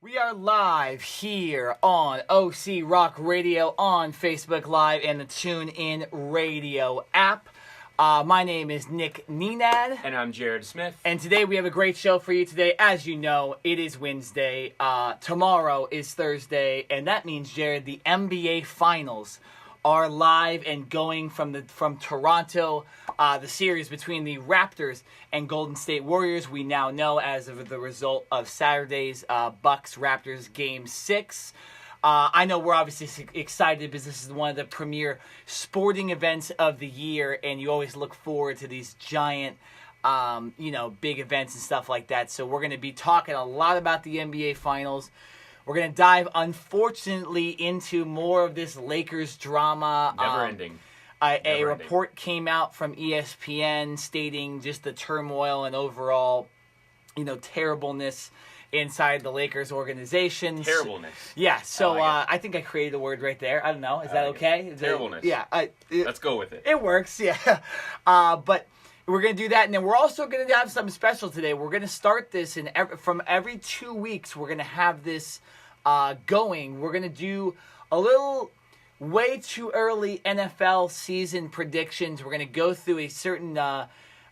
We are live here on OC Rock Radio on Facebook Live and the TuneIn Radio app. My name is Nick Nenad. And I'm Jared Smith. And today we have a great show for you today. As you know, it is Wednesday. Tomorrow is Thursday. And that means, Jared, the NBA Finals are live and going from Toronto. The series between the Raptors and Golden State Warriors, we now know as of the result of Saturday's Bucks-Raptors Game 6. I know we're obviously excited because this is one of the premier sporting events of the year, and you always look forward to these giant, big events and stuff like that. So we're going to be talking a lot about the NBA Finals. We're going to dive, unfortunately, into more of this Lakers drama. Never ending. A report came out from ESPN stating just the turmoil and overall, terribleness inside the Lakers organization. Terribleness. Yeah, so I think I created a word right there. I don't know. Is that okay? Terribleness. Yeah. Let's go with it. It works, yeah. But we're going to do that, and then we're also going to have something special today. We're going to start this, and from every 2 weeks, we're going to have this going. We're going to do a little way too early NFL season predictions. We're going to go through a certain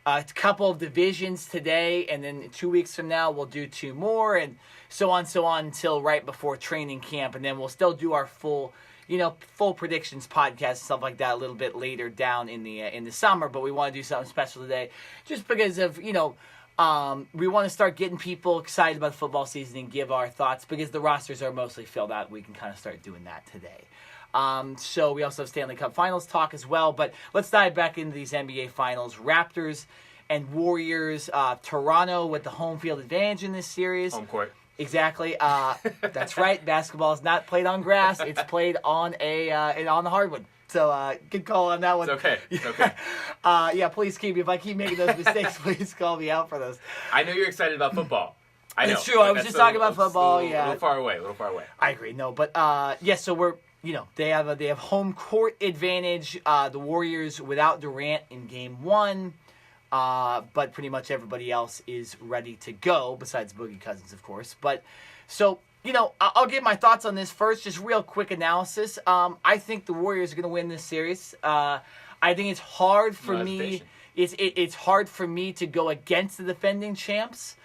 couple of divisions today, and then 2 weeks from now, we'll do two more, and so on until right before training camp, and then we'll still do our full predictions podcast and stuff like that a little bit later down in the summer. But we want to do something special today, just because of we want to start getting people excited about the football season and give our thoughts because the rosters are mostly filled out. We can kind of start doing that today. So we also have Stanley Cup Finals talk as well. But let's dive back into these NBA Finals. Raptors and Warriors. Toronto with the home field advantage in this series. Home court. Exactly. That's right. Basketball is not played on grass. It's played on on the hardwood. So good call on that one. It's okay. It's okay. Please if I keep making those mistakes, please call me out for those. I know you're excited about football. I know. It's true. I was just talking about football. A little far away. I agree. No, but so we're they have home court advantage. The Warriors without Durant in Game 1. But pretty much everybody else is ready to go, besides Boogie Cousins, of course. But, so, I'll give my thoughts on this first, just real quick analysis. I think the Warriors are going to win this series. I think it's hard for me. It's hard for me to go against the defending champs.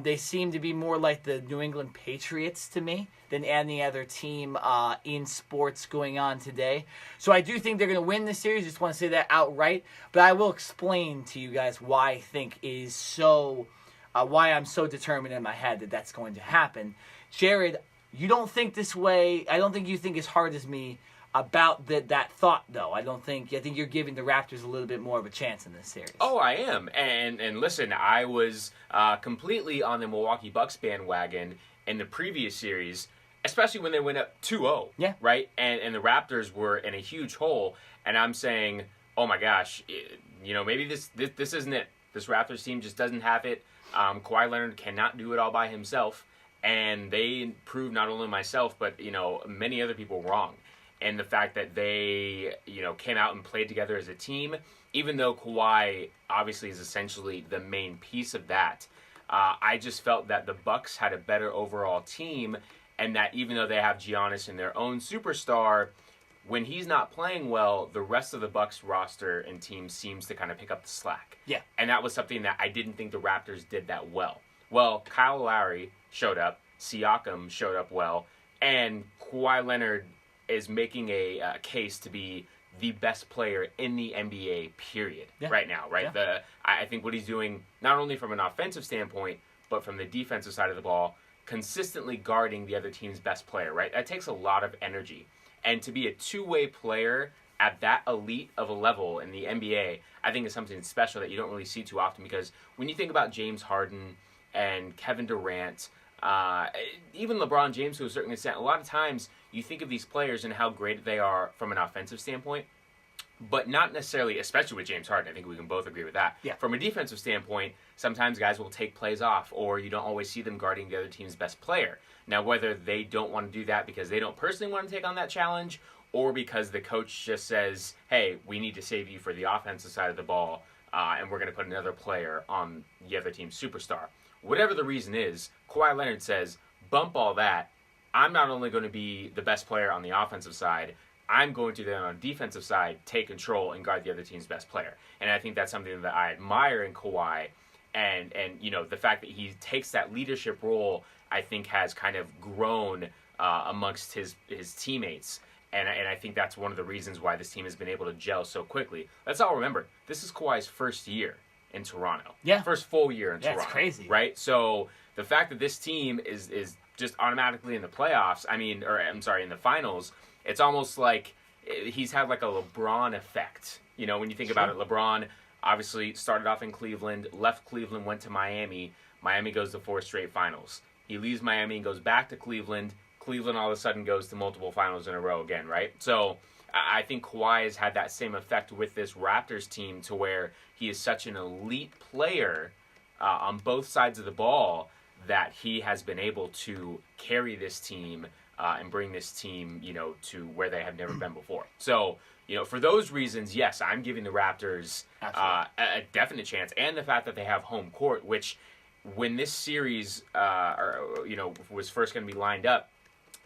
They seem to be more like the New England Patriots to me than any other team in sports going on today. So I do think they're going to win this series. Just want to say that outright. But I will explain to you guys why I think is so, why I'm so determined in my head that that's going to happen. Jared, you don't think this way. I don't think you think as hard as me about that thought, though. I think you're giving the Raptors a little bit more of a chance in this series. Oh, I am. And listen, I was completely on the Milwaukee Bucks bandwagon in the previous series, especially when they went up 2-0. Yeah. Right? And the Raptors were in a huge hole. And I'm saying, oh my gosh, maybe this isn't it. This Raptors team just doesn't have it. Kawhi Leonard cannot do it all by himself. And they proved not only myself, but, many other people wrong. And the fact that they, came out and played together as a team, even though Kawhi obviously is essentially the main piece of that, I just felt that the Bucks had a better overall team, and that even though they have Giannis in their own superstar, when he's not playing well, the rest of the Bucks roster and team seems to kind of pick up the slack. Yeah. And that was something that I didn't think the Raptors did that well. Well, Kyle Lowry showed up, Siakam showed up well, and Kawhi Leonard is making a case to be the best player in the NBA, period, right now, right? Yeah. I think what he's doing, not only from an offensive standpoint, but from the defensive side of the ball, consistently guarding the other team's best player, right? That takes a lot of energy. And to be a two-way player at that elite of a level in the NBA, I think is something special that you don't really see too often, because when you think about James Harden and Kevin Durant, even LeBron James to a certain extent, a lot of times you think of these players and how great they are from an offensive standpoint, but not necessarily, especially with James Harden. I think we can both agree with that. Yeah. From a defensive standpoint, sometimes guys will take plays off, or you don't always see them guarding the other team's best player. Now, whether they don't want to do that because they don't personally want to take on that challenge, or because the coach just says, hey, we need to save you for the offensive side of the ball, and we're going to put another player on the other team's superstar. Whatever the reason is, Kawhi Leonard says, bump all that. I'm not only going to be the best player on the offensive side, I'm going to then on the defensive side take control and guard the other team's best player. And I think that's something that I admire in Kawhi. And the fact that he takes that leadership role, I think, has kind of grown amongst his teammates. And I think that's one of the reasons why this team has been able to gel so quickly. Let's all remember, this is Kawhi's first year in Toronto. Yeah. First full year in Toronto. That's crazy. Right? So the fact that this team is just automatically in the playoffs, in the finals, it's almost like he's had like a LeBron effect. When you think about it, LeBron obviously started off in Cleveland, left Cleveland, went to Miami. Miami goes to 4 straight finals. He leaves Miami and goes back to Cleveland. Cleveland all of a sudden goes to multiple finals in a row again, right? So I think Kawhi has had that same effect with this Raptors team to where he is such an elite player on both sides of the ball that he has been able to carry this team and bring this team, to where they have never been before. So, for those reasons, yes, I'm giving the Raptors a definite chance. And the fact that they have home court, which when this series, was first going to be lined up,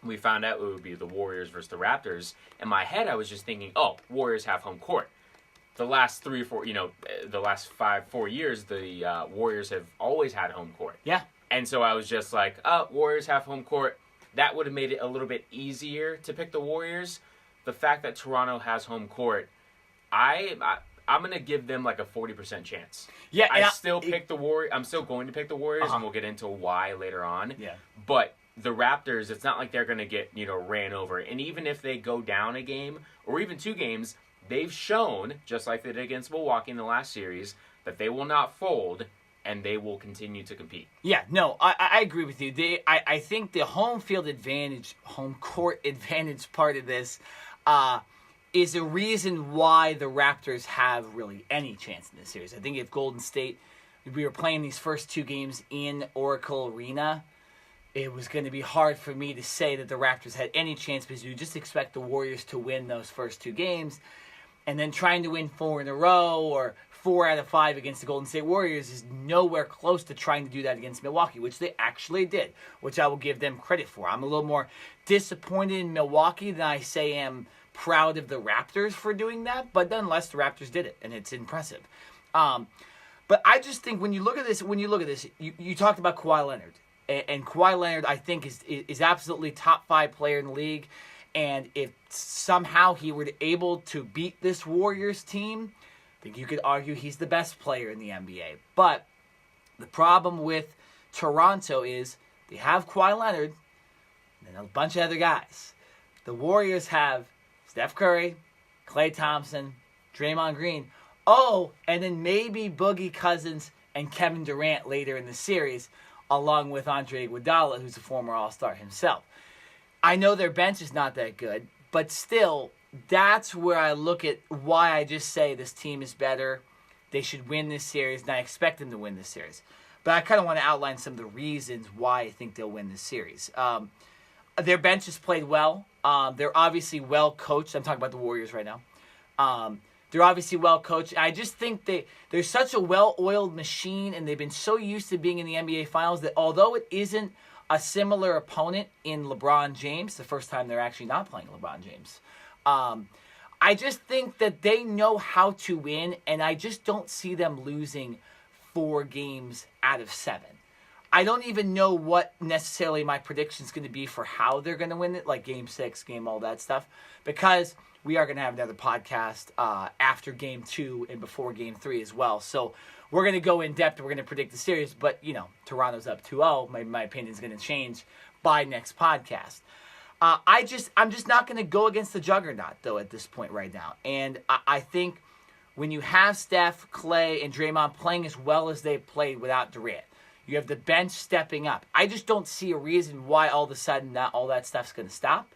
we found out it would be the Warriors versus the Raptors. In my head, I was just thinking, Warriors have home court. The last 3 or 4, the last 4 years, the Warriors have always had home court. Yeah. And so I was just like, Warriors have home court. That would have made it a little bit easier to pick the Warriors. The fact that Toronto has home court, I'm going to give them like a 40% chance. Yeah, I'm still going to pick the Warriors, and we'll get into why later on. Yeah. But the Raptors, it's not like they're going to get, ran over. And even if they go down a game or even 2 games, they've shown, just like they did against Milwaukee in the last series, that they will not fold and they will continue to compete. Yeah, no, I agree with you. I think the home court advantage part of this is a reason why the Raptors have really any chance in this series. I think if Golden State, if we were playing these first 2 games in Oracle Arena, it was going to be hard for me to say that the Raptors had any chance because you just expect the Warriors to win those first 2 games. And then trying to win 4 in a row or 4 out of 5 against the Golden State Warriors is nowhere close to trying to do that against Milwaukee, which they actually did, which I will give them credit for. I'm a little more disappointed in Milwaukee than I say am proud of the Raptors for doing that, but nonetheless, the Raptors did it, and it's impressive. But I just think when you look at this, you talked about Kawhi Leonard. And Kawhi Leonard, I think, is absolutely top 5 player in the league. And if somehow he were able to beat this Warriors team, I think you could argue he's the best player in the NBA. But the problem with Toronto is they have Kawhi Leonard and a bunch of other guys. The Warriors have Steph Curry, Klay Thompson, Draymond Green. And then maybe Boogie Cousins and Kevin Durant later in the series, along with Andre Iguodala, who's a former All-Star himself. I know their bench is not that good, but still, that's where I look at why I just say this team is better. They should win this series, and I expect them to win this series. But I kind of want to outline some of the reasons why I think they'll win this series. Their bench has played well. They're obviously well coached. I'm talking about the Warriors right now. They're obviously well coached. I just think they're such a well-oiled machine, and they've been so used to being in the NBA Finals that although it isn't a similar opponent in LeBron James, the first time they're actually not playing LeBron James, I just think that they know how to win, and I just don't see them losing 4 games out of 7. I don't even know what necessarily my prediction is going to be for how they're going to win it, like Game 6, all that stuff, because we are going to have another podcast after Game 2 and before Game 3 as well. So we're going to go in depth. We're going to predict the series. But, Toronto's up 2-0. My opinion is going to change by next podcast. I'm just not going to go against the juggernaut, though, at this point right now. And I think when you have Steph, Klay, and Draymond playing as well as they played without Durant, you have the bench stepping up. I just don't see a reason why all of a sudden all that stuff's going to stop.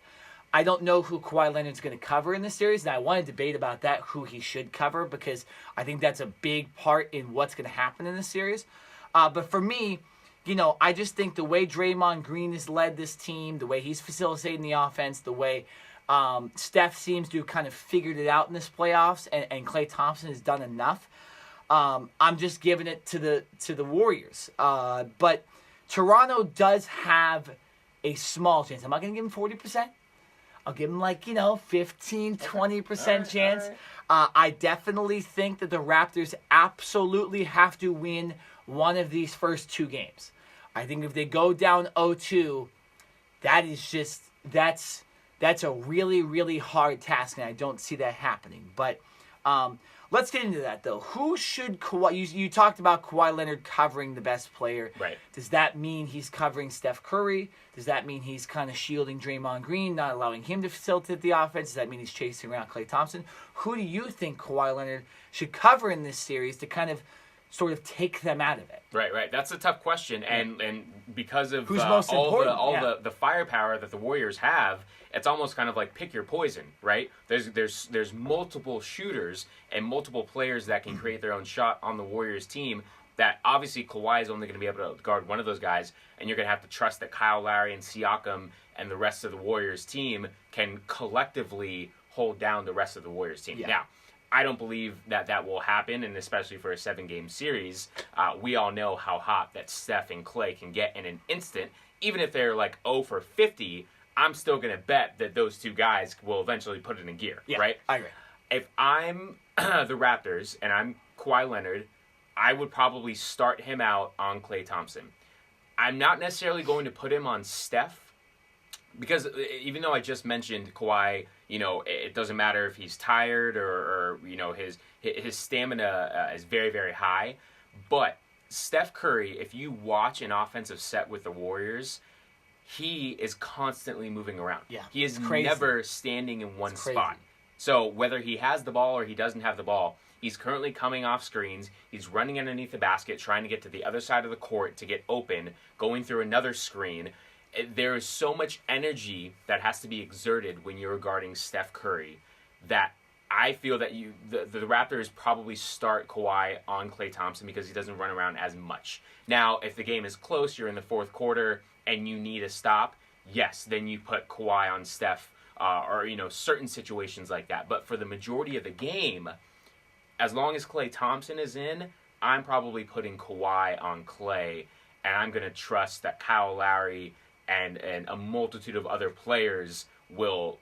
I don't know who Kawhi Leonard's going to cover in this series, and I want to debate about that, who he should cover, because I think that's a big part in what's going to happen in this series. But for me, I just think the way Draymond Green has led this team, the way he's facilitating the offense, the way Steph seems to have kind of figured it out in this playoffs, and Klay Thompson has done enough. I'm just giving it to the Warriors. But Toronto does have a small chance. I'm not going to give him 40%. I'll give him 15, 20% chance. All right. I definitely think that the Raptors absolutely have to win one of these first 2 games. I think if they go down 0-2, that's a really, really hard task, and I don't see that happening. But let's get into that, though. Who should Kawhi... You talked about Kawhi Leonard covering the best player. Right. Does that mean he's covering Steph Curry? Does that mean he's kind of shielding Draymond Green, not allowing him to facilitate the offense? Does that mean he's chasing around Klay Thompson? Who do you think Kawhi Leonard should cover in this series to kind of sort of take them out of it? Right. That's a tough question, and because of Who's most important? all the firepower that the Warriors have, it's almost kind of like pick your poison, right? There's multiple shooters and multiple players that can create their own shot on the Warriors team. That obviously Kawhi is only going to be able to guard one of those guys, and you're going to have to trust that Kyle Lowry and Siakam and the rest of the Warriors team can collectively hold down the rest of the Warriors team. Yeah. Now, I don't believe that will happen, and especially for a 7-game series, we all know how hot that Steph and Klay can get in an instant. Even if they're 0 for 50, I'm still going to bet that those 2 guys will eventually put it in gear, right? I agree. If I'm the Raptors and I'm Kawhi Leonard, I would probably start him out on Klay Thompson. I'm not necessarily going to put him on Steph, because even though I just mentioned Kawhi, it doesn't matter if he's tired or his stamina is very, very high. But Steph Curry, if you watch an offensive set with the Warriors, he is constantly moving around. Yeah, he is crazy. Never standing in one spot. So whether he has the ball or he doesn't have the ball, he's currently coming off screens. He's running underneath the basket, trying to get to the other side of the court to get open, going through another screen. There is so much energy that has to be exerted when you're guarding Steph Curry that I feel that the Raptors probably start Kawhi on Klay Thompson because he doesn't run around as much. Now, if the game is close, you're in the fourth quarter, and you need a stop, yes, then you put Kawhi on Steph or certain situations like that. But for the majority of the game, as long as Klay Thompson is in, I'm probably putting Kawhi on Klay, and I'm going to trust that Kyle Lowry and a multitude of other players will,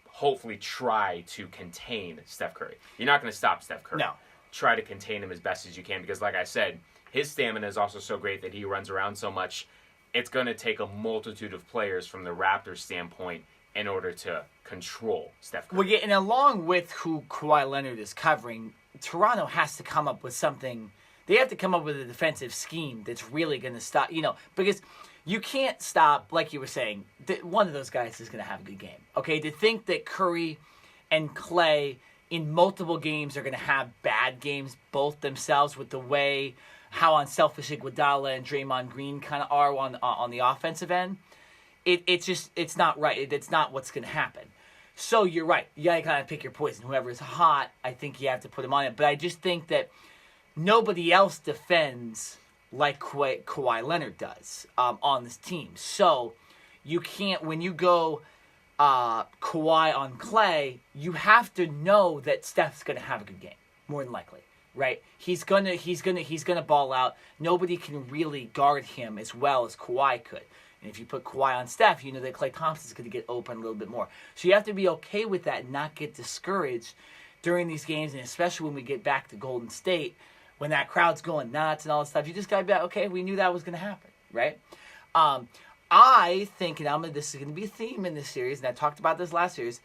hopefully try to contain Steph Curry. You're not going to stop Steph Curry. No. Try to contain him as best as you can because, like I said, his stamina is also so great that he runs around so much. It's going to take a multitude of players from the Raptors standpoint in order to control Steph Curry. Well, yeah, and along with who Kawhi Leonard is covering, Toronto has to come up with something. They have to come up with a defensive scheme that's really going to stop, because you can't stop, like you were saying, one of those guys is going to have a good game. Okay, to think that Curry and Klay in multiple games are going to have bad games both themselves with the way how unselfish Iguodala and Draymond Green kind of are on the offensive end, it's not right. It's not what's going to happen. So you're right. You got to kind of pick your poison. Whoever is hot, I think you have to put him on it. But I just think that nobody else defends like Kawhi Leonard does on this team. So you can't, when you go Kawhi on Klay, you have to know that Steph's going to have a good game, more than likely. Right, he's gonna ball out. Nobody can really guard him as well as Kawhi could. And if you put Kawhi on Steph, you know that Klay Thompson's going to get open a little bit more. So you have to be okay with that and not get discouraged during these games, and especially when we get back to Golden State, when that crowd's going nuts and all that stuff. You just got to be okay. We knew that was going to happen, right? I think, and this is going to be a theme in this series, and I talked about this last series.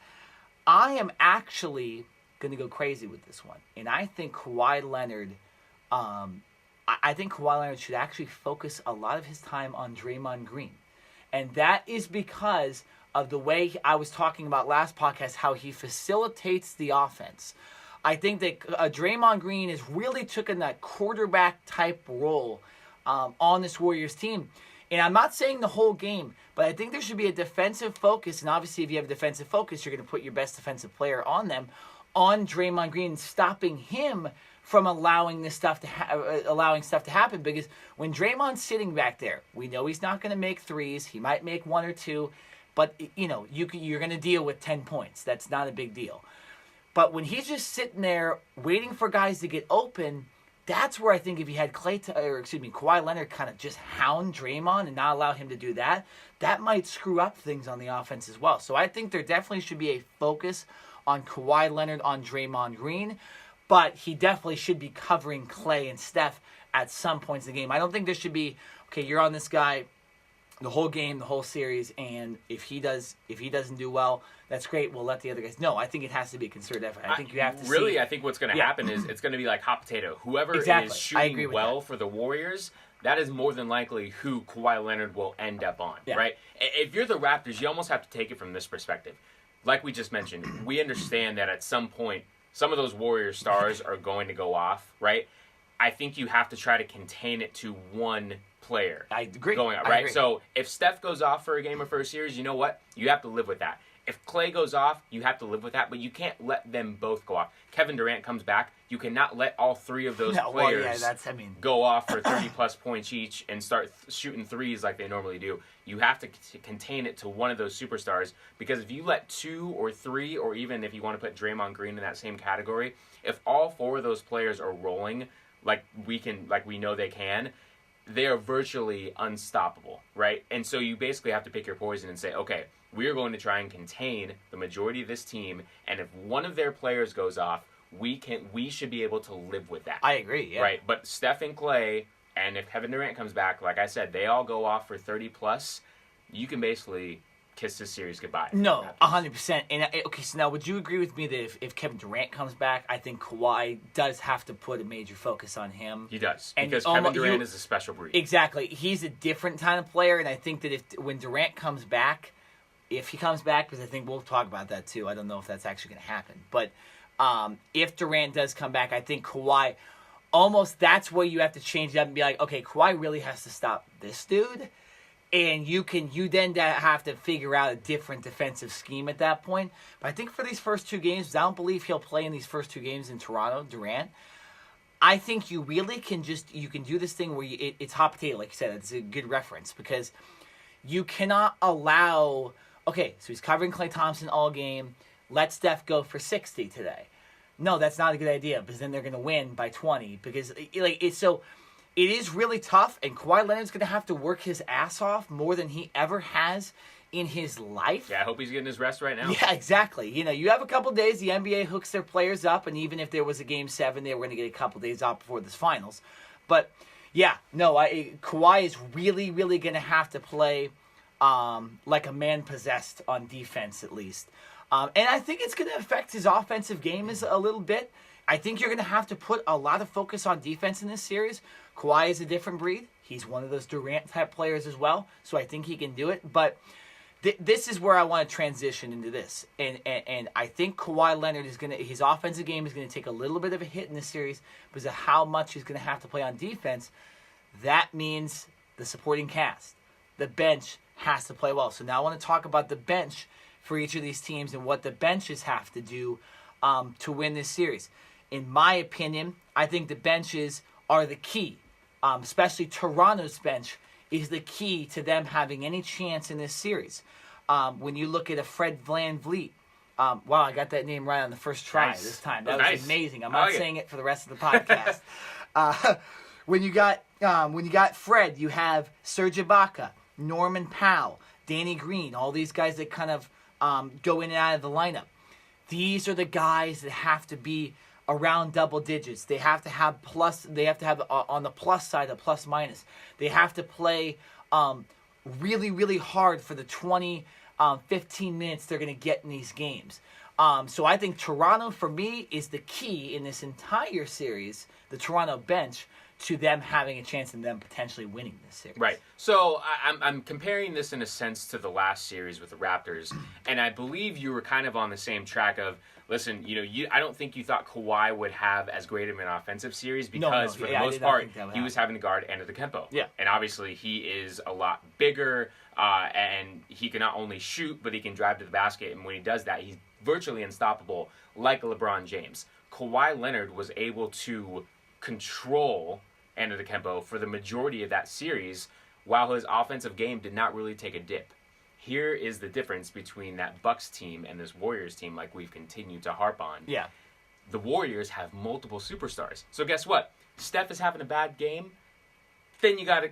I am actually going to go crazy with this one, and I think Kawhi Leonard. I think Kawhi Leonard should actually focus a lot of his time on Draymond Green, and that is because of the way I was talking about last podcast, how he facilitates the offense. I think that Draymond Green is really taking that quarterback type role on this Warriors team. And I'm not saying the whole game, but I think there should be a defensive focus. And obviously, if you have a defensive focus, you're going to put your best defensive player on them, on Draymond Green, stopping him from allowing stuff to happen. Because when Draymond's sitting back there, we know he's not going to make threes. He might make one or two, but you're going to deal with 10 points. That's not a big deal. But when he's just sitting there waiting for guys to get open, That's where I think if you had Kawhi Leonard kind of just hound Draymond and not allow him to do that, that might screw up things on the offense as well. So I think there definitely should be a focus on Kawhi Leonard on Draymond Green, but he definitely should be covering Klay and Steph at some points in the game. I don't think there should be, okay, you're on this guy the whole game, the whole series, and if he doesn't do well, that's great. We'll let the other guys. No, I think it has to be a concerted effort. I think you have to really. I think what's going to happen is it's going to be like hot potato. Whoever is shooting well for the Warriors, that is more than likely who Kawhi Leonard will end up on. Yeah. Right? If you're the Raptors, you almost have to take it from this perspective. Like we just mentioned, we understand that at some point, some of those Warriors stars are going to go off. Right? I think you have to try to contain it to one player. I agree. Going on, right? So if Steph goes off for a game or for a series, you know what? You have to live with that. If Klay goes off, you have to live with that, but you can't let them both go off. Kevin Durant comes back. You cannot let all three of those players go off for 30-plus points each and start shooting threes like they normally do. You have to contain it to one of those superstars, because if you let 2 or 3, or even if you want to put Draymond Green in that same category, if all 4 of those players are rolling like we know they can, they are virtually unstoppable, right? And so you basically have to pick your poison and say, okay, we are going to try and contain the majority of this team, and if one of their players goes off, we should be able to live with that. I agree, yeah. Right, but Steph and Klay, and if Kevin Durant comes back, like I said, they all go off for 30+, you can basically kiss this series goodbye. No, 100%. And okay, so now would you agree with me that if Kevin Durant comes back, I think Kawhi does have to put a major focus on him? He does, because Kevin Durant is a special breed. Exactly. He's a different kind of player, and I think that when Durant comes back, if he comes back, because I think we'll talk about that too. I don't know if that's actually going to happen. But if Durant does come back, I think Kawhi, almost that's where you have to change it up and be like, okay, Kawhi really has to stop this dude. And you then have to figure out a different defensive scheme at that point. But I think for these first 2 games, I don't believe he'll play in these first 2 games in Toronto, Durant. I think you really can do this thing where it's hot potato, like you said. It's a good reference, because you cannot allow, okay, so he's covering Klay Thompson all game. Let Steph go for 60 today. No, that's not a good idea, because then they're going to win by 20. Because it is really tough, and Kawhi Leonard's going to have to work his ass off more than he ever has in his life. Yeah, I hope he's getting his rest right now. Yeah, exactly. You have a couple days. The NBA hooks their players up, and even if there was a Game 7, they were going to get a couple days off before this finals. But, yeah, no, Kawhi is really, really going to have to play like a man possessed on defense, at least. And I think it's going to affect his offensive game a little bit. I think you're going to have to put a lot of focus on defense in this series. Kawhi is a different breed. He's one of those Durant-type players as well, so I think he can do it. But this is where I want to transition into this. And I think Kawhi Leonard his offensive game is going to take a little bit of a hit in this series because of how much he's going to have to play on defense. That means the supporting cast, the bench, has to play well. So now I want to talk about the bench for each of these teams and what the benches have to do to win this series. In my opinion, I think the benches are the key. Especially Toronto's bench is the key to them having any chance in this series. When you look at a Fred VanVleet, wow, I got that name right on the first try this time. That was amazing. I'm not saying it for the rest of the podcast. When you got Fred, you have Serge Ibaka, Norman Powell, Danny Green, all these guys that kind of go in and out of the lineup. These are the guys that have to be around double digits. They have to have on the plus side a plus minus. They have to play really, really hard for the 15 minutes they're going to get in these games. So I think Toronto, for me, is the key in this entire series, the Toronto bench, to them having a chance and them potentially winning this series. Right. So I'm comparing this in a sense to the last series with the Raptors, and I believe you were kind of on the same track of, listen, I don't think you thought Kawhi would have as great of an offensive series because for the most part he was having to guard Antetokounmpo. Yeah. And obviously he is a lot bigger, and he can not only shoot, but he can drive to the basket, and when he does that, he's virtually unstoppable, like LeBron James. Kawhi Leonard was able to control Antetokounmpo for the majority of that series, while his offensive game did not really take a dip. Here is the difference between that Bucks team and this Warriors team, like we've continued to harp on. Yeah. The Warriors have multiple superstars. So guess what? Steph is having a bad game, then you got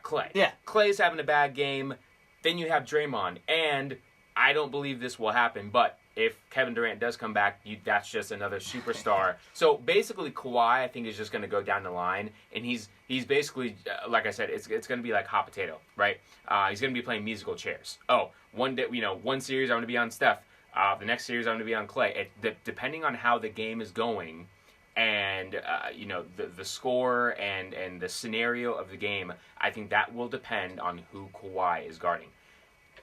Klay. Yeah. Klay's having a bad game, then you have Draymond. And I don't believe this will happen, but if Kevin Durant does come back, that's just another superstar. So basically, Kawhi, I think, is just going to go down the line, and he's basically, like I said, it's going to be like hot potato, right? He's going to be playing musical chairs. Oh, one series I'm going to be on Steph. The next series I'm going to be on Klay. Depending on how the game is going, and the score and the scenario of the game, I think that will depend on who Kawhi is guarding.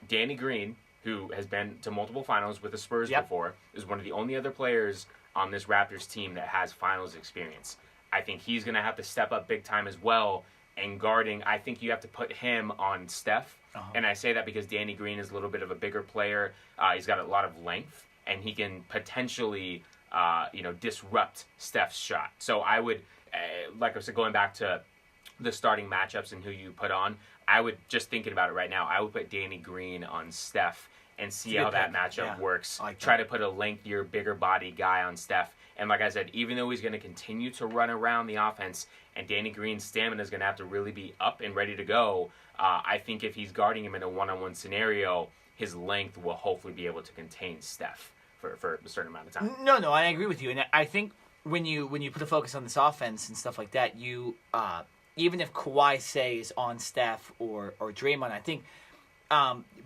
Danny Green, who has been to multiple finals with the Spurs before, is one of the only other players on this Raptors team that has finals experience. I think he's going to have to step up big time as well. And guarding, I think you have to put him on Steph. Uh-huh. And I say that because Danny Green is a little bit of a bigger player. He's got a lot of length, and he can potentially disrupt Steph's shot. So I would, like I said, going back to the starting matchups and who you put on, I would, just thinking about it right now, I would put Danny Green on Steph and see how that matchup works. Try to put a lengthier, bigger body guy on Steph. And like I said, even though he's going to continue to run around the offense and Danny Green's stamina is going to have to really be up and ready to go, I think if he's guarding him in a one-on-one scenario, his length will hopefully be able to contain Steph for a certain amount of time. No, I agree with you. And I think when you put a focus on this offense and stuff like that, you even if Kawhi, say, is on Steph or Draymond, I think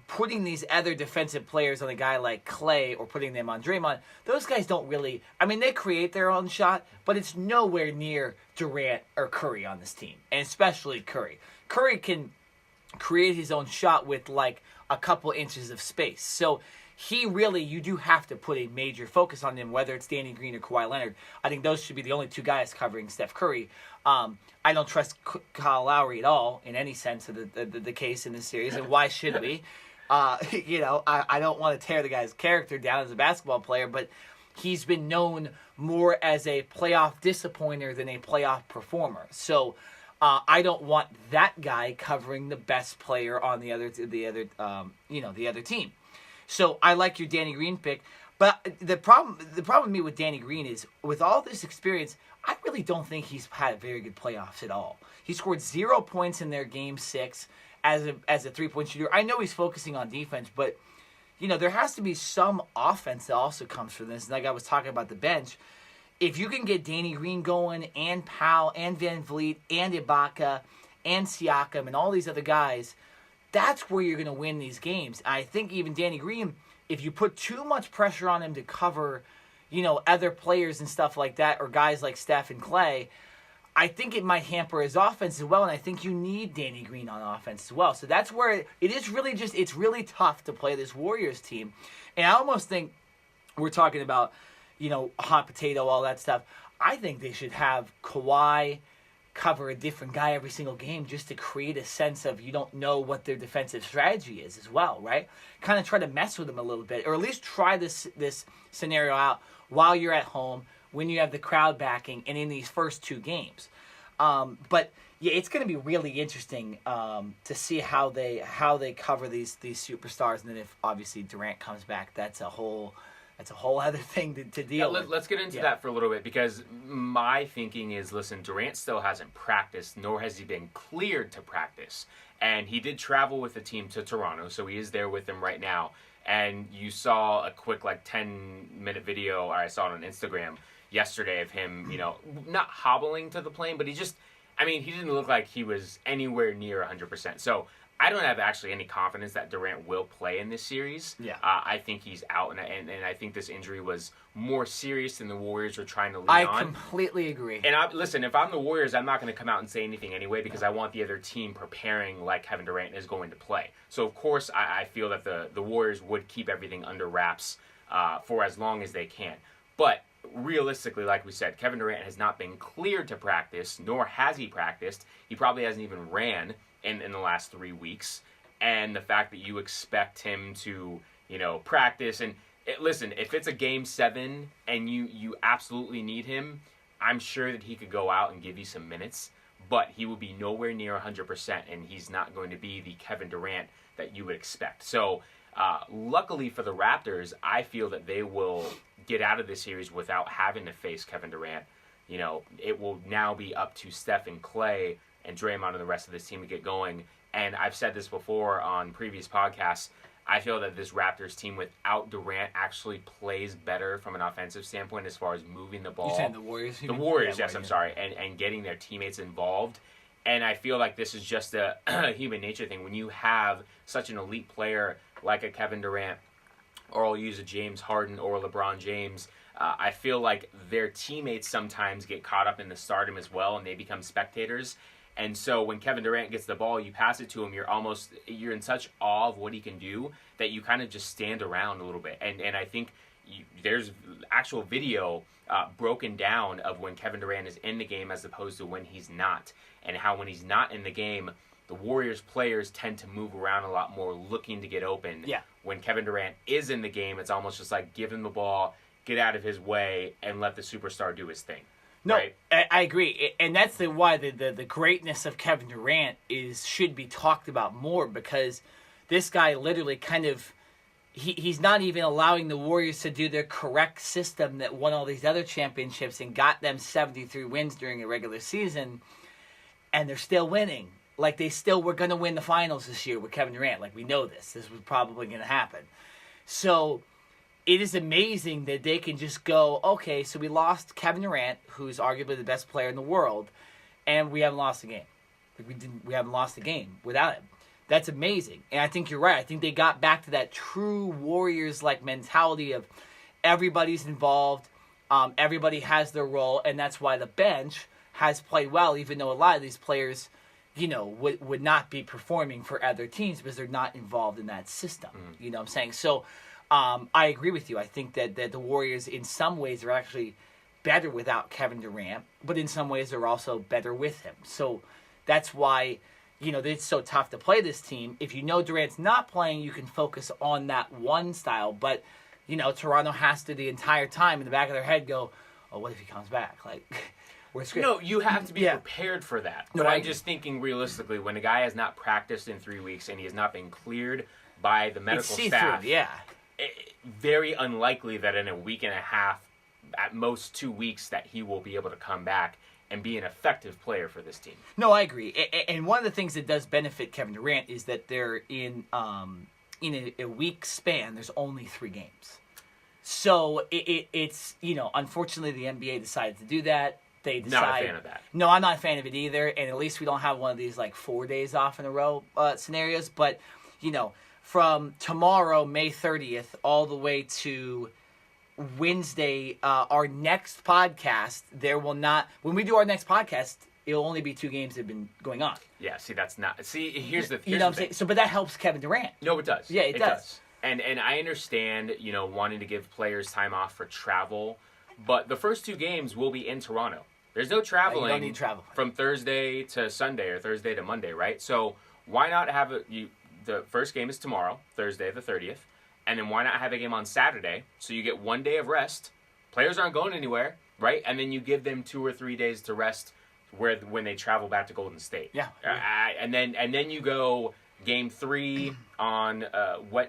putting these other defensive players on a guy like Klay or putting them on Draymond, those guys don't really... I mean, they create their own shot, but it's nowhere near Durant or Curry on this team, and especially Curry. Curry can create his own shot with, like, a couple inches of space. So you do have to put a major focus on him, whether it's Danny Green or Kawhi Leonard. I think those should be the only two guys covering Steph Curry. I don't trust Kyle Lowry at all in any sense of the case in this series, and why should we? I don't want to tear the guy's character down as a basketball player, but he's been known more as a playoff disappointer than a playoff performer. So I don't want that guy covering the best player on the other team. So I like your Danny Green pick, but the problem with me with Danny Green is, with all this experience, I really don't think he's had very good playoffs at all. He scored 0 points in their game 6 as a 3-point shooter. I know he's focusing on defense, but there has to be some offense that also comes from this. Like I was talking about the bench, if you can get Danny Green going, and Powell, and Van Vliet, and Ibaka, and Siakam, and all these other guys, that's where you're going to win these games. I think even Danny Green, if you put too much pressure on him to cover, other players and stuff like that, or guys like Steph and Klay, I think it might hamper his offense as well, and I think you need Danny Green on offense as well. So that's where it is really it's really tough to play this Warriors team. And I almost think we're talking about, hot potato, all that stuff. I think they should have Kawhi cover a different guy every single game, just to create a sense of you don't know what their defensive strategy is as well, right? Kind of try to mess with them a little bit, or at least try this scenario out while you're at home, when you have the crowd backing, and in these first 2 games. But yeah, it's going to be really interesting to see how they cover these superstars, and then if obviously Durant comes back, that's a whole other thing to deal with. Let's get into that for a little bit, because my thinking is, listen, Durant still hasn't practiced, nor has he been cleared to practice. And he did travel with the team to Toronto, so he is there with them right now. And you saw a quick 10-minute video, or I saw it on Instagram yesterday, of him, not hobbling to the plane, but he didn't look like he was anywhere near 100%. So I don't have actually any confidence that Durant will play in this series. Yeah. I think he's out, and I think this injury was more serious than the Warriors were trying to lean on. I completely agree. And listen, if I'm the Warriors, I'm not going to come out and say anything anyway, because I want the other team preparing like Kevin Durant is going to play. So, of course, I feel that the Warriors would keep everything under wraps for as long as they can. But realistically, like we said, Kevin Durant has not been cleared to practice, nor has he practiced. He probably hasn't even ran in the last 3 weeks. And the fact that you expect him to, practice. And listen, if it's a game 7 and you absolutely need him, I'm sure that he could go out and give you some minutes. But he will be nowhere near 100%, and he's not going to be the Kevin Durant that you would expect. So, luckily for the Raptors, I feel that they will get out of this series without having to face Kevin Durant. it will now be up to Steph and Klay and Draymond and the rest of this team to get going. And I've said this before on previous podcasts. I feel that this Raptors team without Durant actually plays better from an offensive standpoint as far as moving the ball. You're saying the Warriors? The Warriors, yes, I'm sorry. And getting their teammates involved. And I feel like this is just a human nature thing. When you have such an elite player like a Kevin Durant, or I'll use a James Harden or LeBron James, I feel like their teammates sometimes get caught up in the stardom as well, and they become spectators. And so when Kevin Durant gets the ball, you pass it to him, you're in such awe of what he can do that you kind of just stand around a little bit. And I think there's actual video broken down of when Kevin Durant is in the game as opposed to when he's not. And how when he's not in the game, the Warriors players tend to move around a lot more looking to get open. Yeah. When Kevin Durant is in the game, it's almost just like give him the ball, get out of his way, and let the superstar do his thing. No, right? I agree, and that's why the greatness of Kevin Durant should be talked about more, because this guy literally kind of he's not even allowing the Warriors to do their correct system that won all these other championships and got them 73 wins during a regular season, and they're still winning. Like, they still were going to win the finals this year with Kevin Durant. Like, we know this. This was probably going to happen. So it is amazing that they can just go, okay, so we lost Kevin Durant, who's arguably the best player in the world, and we haven't lost a game. Like, we haven't lost a game without him. That's amazing. And I think you're right. I think they got back to that true Warriors-like mentality of everybody's involved, everybody has their role, and that's why the bench has played well, even though a lot of these players, would not be performing for other teams because they're not involved in that system. You know what I'm saying? So I agree with you. I think that the Warriors, in some ways, are actually better without Kevin Durant, but in some ways, they're also better with him. So that's why, it's so tough to play this team. If you know Durant's not playing, you can focus on that one style. But, Toronto has to the entire time in the back of their head go, oh, what if he comes back? Like, we're screwed. No, you have to be prepared for that. No, but I'm just thinking realistically, when a guy has not practiced in 3 weeks and he has not been cleared by the medical staff, very unlikely that in a week and a half, at most 2 weeks, that he will be able to come back and be an effective player for this team. No, I agree. And one of the things that does benefit Kevin Durant is that they're in a week span, there's only 3 games. So it's, unfortunately the NBA decided to do that. They decide, not a fan of that. No, I'm not a fan of it either. And at least we don't have one of these 4 days off in a row scenarios. But, from tomorrow, May 30th, all the way to Wednesday, our next podcast, when we do our next podcast, it'll only be 2 games that have been going on. Yeah, here's the what I'm saying? So, but that helps Kevin Durant. No, it does. Yeah, it does. And I understand, wanting to give players time off for travel, but the first 2 games will be in Toronto. There's no traveling. You don't need travel from Thursday to Sunday or Thursday to Monday, right? So why not have the first game is tomorrow, Thursday the 30th, and then why not have a game on Saturday so you get 1 day of rest? Players aren't going anywhere, right? And then you give them 2 or 3 days to rest when they travel back to Golden State. Yeah. And then you go game 3 on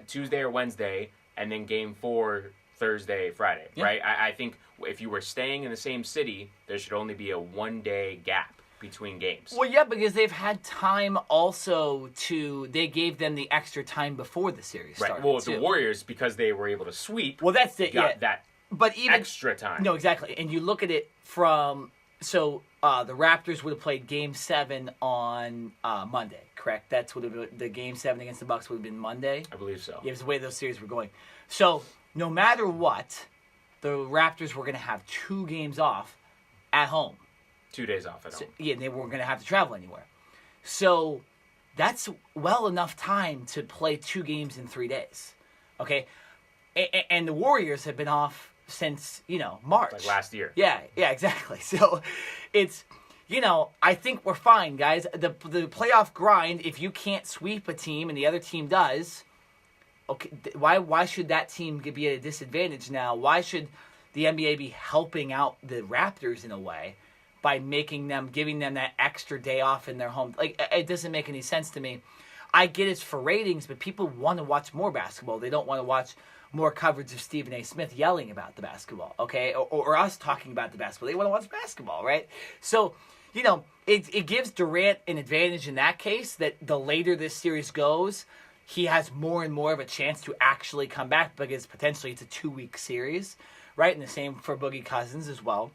Tuesday or Wednesday, and then game 4 Thursday, Friday, right? I think if you were staying in the same city, there should only be a 1 day gap between games. Well, yeah, because they've had time also they gave them the extra time before the series started. Right. Well, the Warriors, because they were able to sweep, that's it. Got that but even extra time. No, exactly. And you look at it from the Raptors would have played Game 7 on Monday, correct? That's what the Game 7 against the Bucks would have been Monday. I believe so. Yeah, it was the way those series were going. So no matter what, the Raptors were going to have 2 games off at home. 2 days off at home. Yeah, they weren't going to have to travel anywhere. So that's well enough time to play 2 games in 3 days. Okay? And the Warriors have been off since, March. Like last year. Yeah, exactly. So it's, I think we're fine, guys. The playoff grind, if you can't sweep a team and the other team does, okay, why should that team be at a disadvantage now? Why should the NBA be helping out the Raptors in a way by giving them that extra day off in their home? Like, it doesn't make any sense to me. I get it's for ratings, but people want to watch more basketball. They don't want to watch more coverage of Stephen A. Smith yelling about the basketball, okay? Or us talking about the basketball. They want to watch basketball, right? So, it gives Durant an advantage in that case that the later this series goes, he has more and more of a chance to actually come back because potentially it's a 2-week series, right? And the same for Boogie Cousins as well.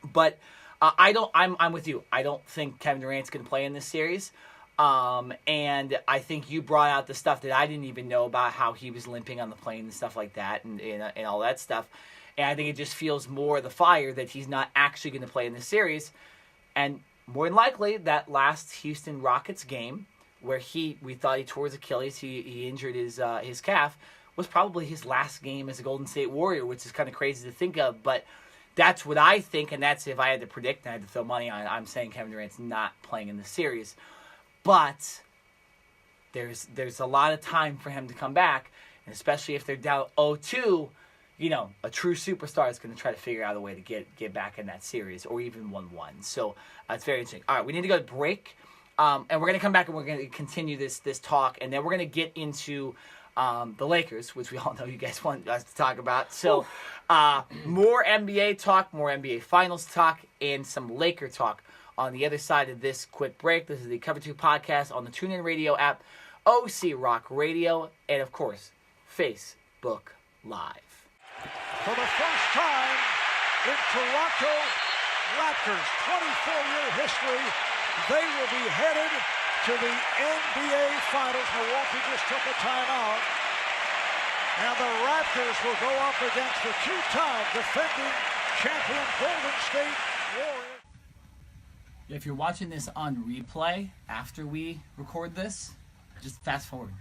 But I'm with you. I don't think Kevin Durant's going to play in this series. And I think you brought out the stuff that I didn't even know about, how he was limping on the plane and stuff like that and all that stuff. And I think it just feels more the fire that he's not actually going to play in this series. And more than likely, that last Houston Rockets game where we thought he tore his Achilles, he injured his calf, was probably his last game as a Golden State Warrior, which is kind of crazy to think of. But that's what I think, and that's if I had to predict and I had to throw money on it, I'm saying Kevin Durant's not playing in the series. But there's a lot of time for him to come back, and especially if they're down 0-2, a true superstar is going to try to figure out a way to get back in that series, or even 1-1. So it's very interesting. All right, we need to go to break, and we're going to come back and we're going to continue this talk, and then we're going to get into the Lakers, which we all know you guys want us to talk about. So more NBA talk, more NBA Finals talk, and some Laker talk on the other side of this quick break. This is the Cover 2 podcast on the TuneIn Radio app, OC Rock Radio, and of course, Facebook Live. For the first time in Toronto Raptors' 24-year history, they will be headed to the NBA Finals. Milwaukee just took a timeout. And the Raptors will go up against the two-time defending champion Golden State Warriors. If you're watching this on replay after we record this, just fast forward.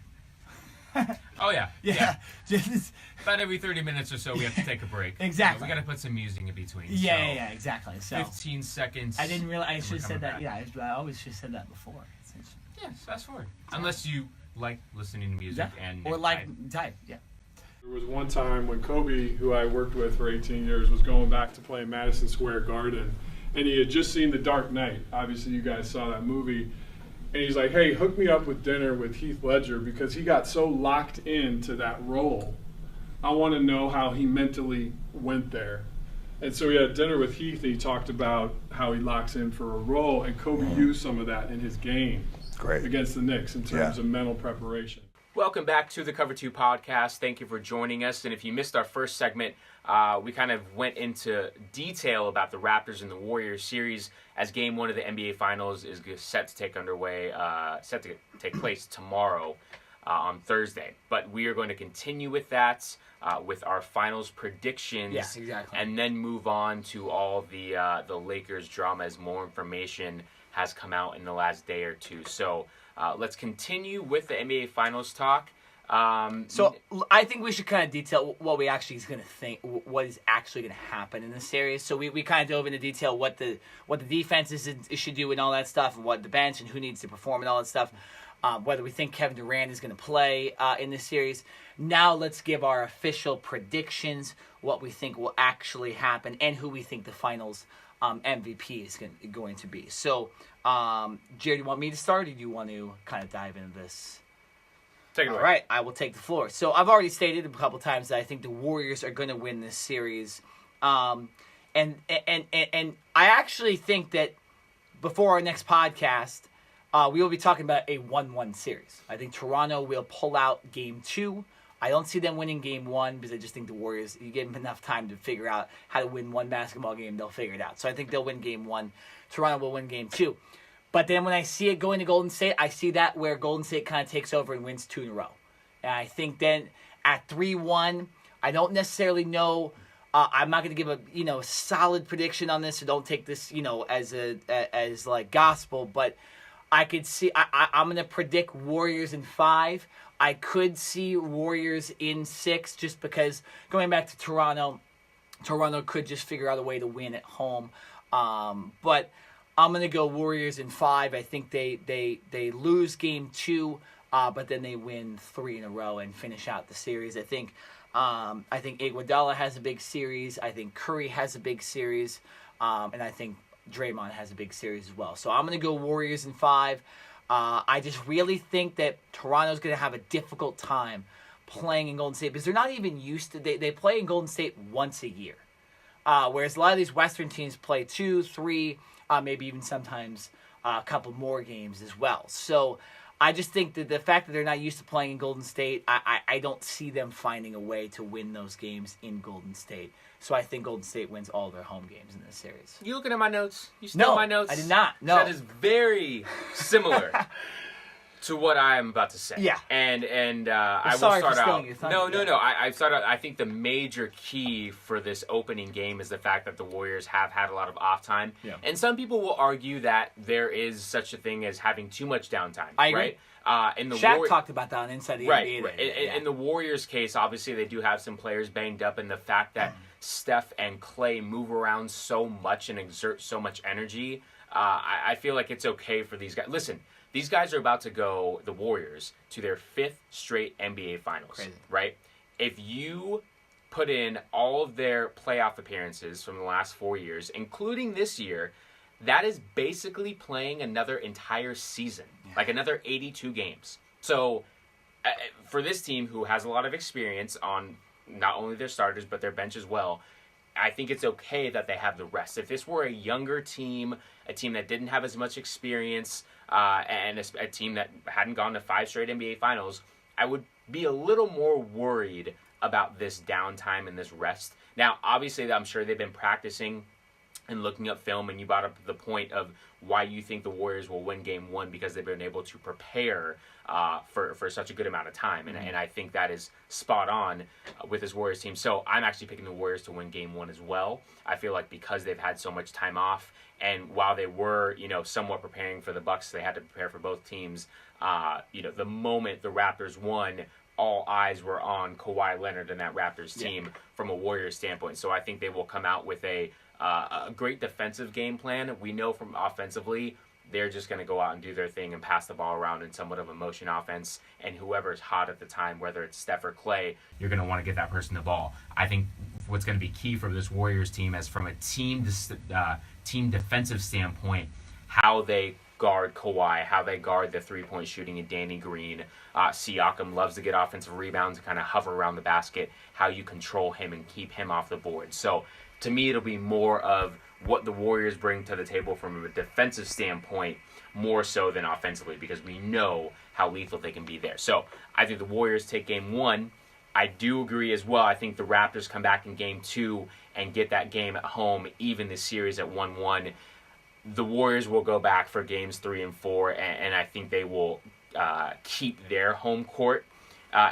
Oh, yeah. Yeah. Just, about every 30 minutes or so, we have to take a break. Exactly. We got to put some music in between. Yeah, exactly. So 15 seconds. I didn't realize. I should have said that. Back. Yeah, I always should have said that before. Yeah, fast forward. Unless you like listening to music and or like type. Yeah. There was one time when Kobe, who I worked with for 18 years, was going back to play Madison Square Garden, and he had just seen The Dark Knight. Obviously, you guys saw that movie. And he's like, hey, hook me up with dinner with Heath Ledger because he got so locked into that role. I want to know how he mentally went there. And so he had dinner with Heath, and he talked about how he locks in for a role, and Kobe used some of that in his game against the Knicks in terms of mental preparation. Welcome back to the Cover 2 podcast. Thank you for joining us. And if you missed our first segment, we kind of went into detail about the Raptors and the Warriors series as Game 1 of the NBA Finals is set to take place tomorrow on Thursday. But we are going to continue with that with our finals predictions. Yeah, exactly. And then move on to all the Lakers drama as more information has come out in the last day or two. So let's continue with the NBA Finals talk. So I think we should kind of detail what we actually is going to think, what is actually going to happen in this series. So we kind of dove into detail what the defenses should do and all that stuff, and what the bench and who needs to perform and all that stuff. Whether we think Kevin Durant is going to play in this series. Now let's give our official predictions, what we think will actually happen, and who we think the finals MVP is going to be. So, Jerry, do you want me to start, or do you want to kind of dive into this? Take it away. All right, I will take the floor. So I've already stated a couple times that I think the Warriors are going to win this series, and I actually think that before our next podcast, we will be talking about a 1-1 series. I think Toronto will pull out Game 2. I don't see them winning Game 1 because I just think the Warriors, you give them enough time to figure out how to win one basketball game, they'll figure it out. So I think they'll win Game 1. Toronto will win Game 2. But then when I see it going to Golden State, I see that where Golden State kind of takes over and wins 2 in a row. And I think then at 3-1, I don't necessarily know. I'm not going to give a solid prediction on this, so don't take this as like gospel. But I could see I'm going to predict Warriors in 5. I could see Warriors in 6 just because going back to Toronto could just figure out a way to win at home. But I'm going to go Warriors in 5. I think they lose Game 2, but then they win 3 in a row and finish out the series. I think Iguodala has a big series. I think Curry has a big series. And I think Draymond has a big series as well. So I'm going to go Warriors in 5. I just really think that Toronto's going to have a difficult time playing in Golden State because they're not even used to. They play in Golden State once a year, whereas a lot of these Western teams play 2, 3, maybe even sometimes a couple more games as well. So I just think that the fact that they're not used to playing in Golden State, I don't see them finding a way to win those games in Golden State. So I think Golden State wins all their home games in this series. You looking at my notes? You stole my notes? I did not. No. That is very similar to what I am about to say. Yeah. And I will sorry start for out. stealing your thunder. No. I start out. I think the major key for this opening game is the fact that the Warriors have had a lot of off time. Yeah. And some people will argue that there is such a thing as having too much downtime. I agree. Right? In the Shaq talked about that on Inside the NBA. Right. In the Warriors' case, obviously they do have some players banged up, and the fact that Steph and Klay move around so much and exert so much energy, I feel like it's okay for these guys. Listen, these guys are about to go, the Warriors, to their 5th straight NBA Finals. Crazy. Right? If you put in all of their playoff appearances from the last 4 years, including this year, that is basically playing another entire season, like another 82 games. So for this team who has a lot of experience on not only their starters but their bench as well, I think it's okay that they have the rest. If this were a younger team, a team that didn't have as much experience, and a team that hadn't gone to 5 straight NBA Finals, I would be a little more worried about this downtime and this rest. Now, obviously, I'm sure they've been practicing and looking up film, and you brought up the point of why you think the Warriors will win Game 1 because they've been able to prepare for such a good amount of time, and I think that is spot on with this Warriors team. So I'm actually picking the Warriors to win Game 1 as well. I feel like because they've had so much time off, and while they were, somewhat preparing for the Bucks, they had to prepare for both teams. The moment the Raptors won, all eyes were on Kawhi Leonard and that Raptors team from a Warriors standpoint. So I think they will come out with a great defensive game plan. We know from offensively, they're just going to go out and do their thing and pass the ball around in somewhat of a motion offense. And whoever's hot at the time, whether it's Steph or Klay, you're going to want to get that person the ball. I think what's going to be key for this Warriors team is from a team defensive standpoint, how they guard Kawhi, how they guard the three-point shooting in Danny Green. Siakam loves to get offensive rebounds and kind of hover around the basket, how you control him and keep him off the board. So to me, it'll be more of what the Warriors bring to the table from a defensive standpoint, more so than offensively, because we know how lethal they can be there. So I think the Warriors take Game 1. I do agree as well. I think the Raptors come back in Game 2 and get that game at home, even the series at 1-1. The Warriors will go back for Games 3 and 4, and I think they will keep their home court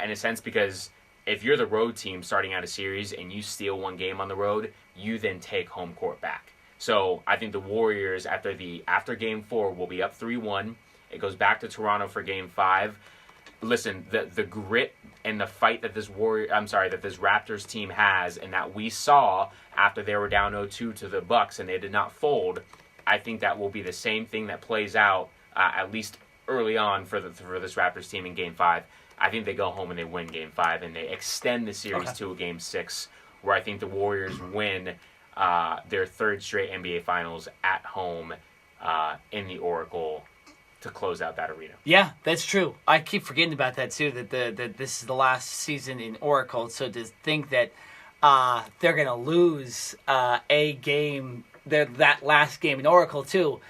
in a sense, because if you're the road team starting out a series and you steal one game on the road, you then take home court back. So I think the Warriors after Game 4 will be up 3-1. It goes back to Toronto for Game 5. Listen, the grit and the fight that this Raptors team has, and that we saw after they were down 0-2 to the Bucks and they did not fold, I think that will be the same thing that plays out at least early on for this Raptors team in Game 5. I think they go home and they win Game 5 and they extend the series to a Game 6, where I think the Warriors win their 3rd straight NBA Finals at home in the Oracle to close out that arena. Yeah, that's true. I keep forgetting about that too. That this is the last season in Oracle. So to think that they're gonna lose a game, that last game in Oracle too,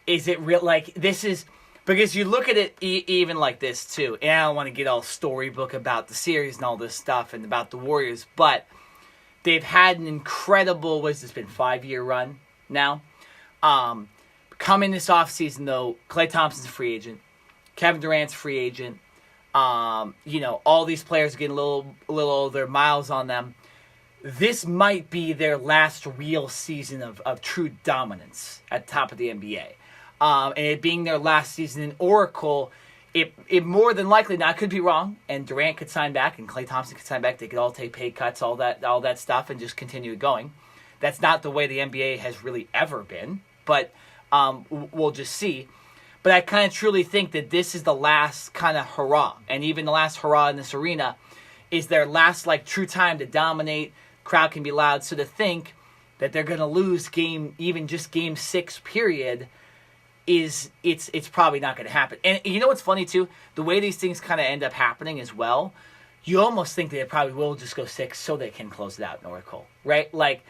is it real? Like, this is because you look at it even like this too. And I don't want to get all storybook about the series and all this stuff and about the Warriors, but they've had an incredible, what's this been, 5-year run now. Coming this offseason, though, Klay Thompson's a free agent. Kevin Durant's a free agent. All these players are getting a little older, miles on them. This might be their last real season of true dominance at the top of the NBA. And it being their last season in Oracle, it more than likely, now I could be wrong, and Durant could sign back, and Klay Thompson could sign back. They could all take pay cuts, all that stuff, and just continue going. That's not the way the NBA has really ever been, but we'll just see. But I kind of truly think that this is the last kind of hurrah, and even the last hurrah in this arena is their last true time to dominate. Crowd can be loud, so to think that they're going to lose Game 6 period, it's probably not going to happen. And you know what's funny too? The way these things kind of end up happening as well, you almost think that it probably will just go 6 so they can close it out in Oracle, right? Like,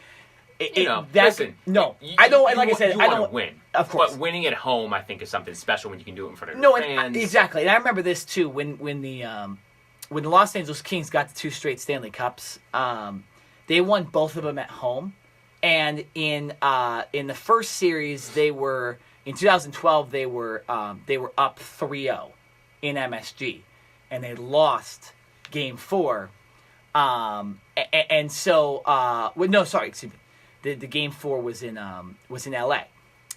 listen. I don't. And like I said, I don't win. Of course, but winning at home, I think, is something special when you can do it in front of your fans. Exactly. And I remember this too when the Los Angeles Kings got the 2 straight Stanley Cups. They won both of them at home, and in the first series they were in 2012 they were up 3-0 in MSG, and they lost Game 4. Excuse me. The Game 4 was in LA,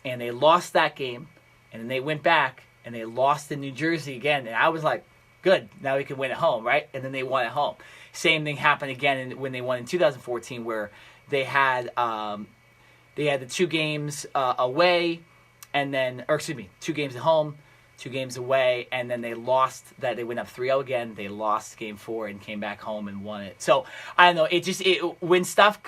and they lost that game, and then they went back and they lost in New Jersey again, and I was like, good, now we can win at home, right? And then they won at home. Same thing happened again when they won in 2014, where they had the 2 games away, and then 2 games at home, 2 games away, and then they lost that. They went up 3-0 again. They lost Game 4 and came back home and won it. So I don't know. When stuff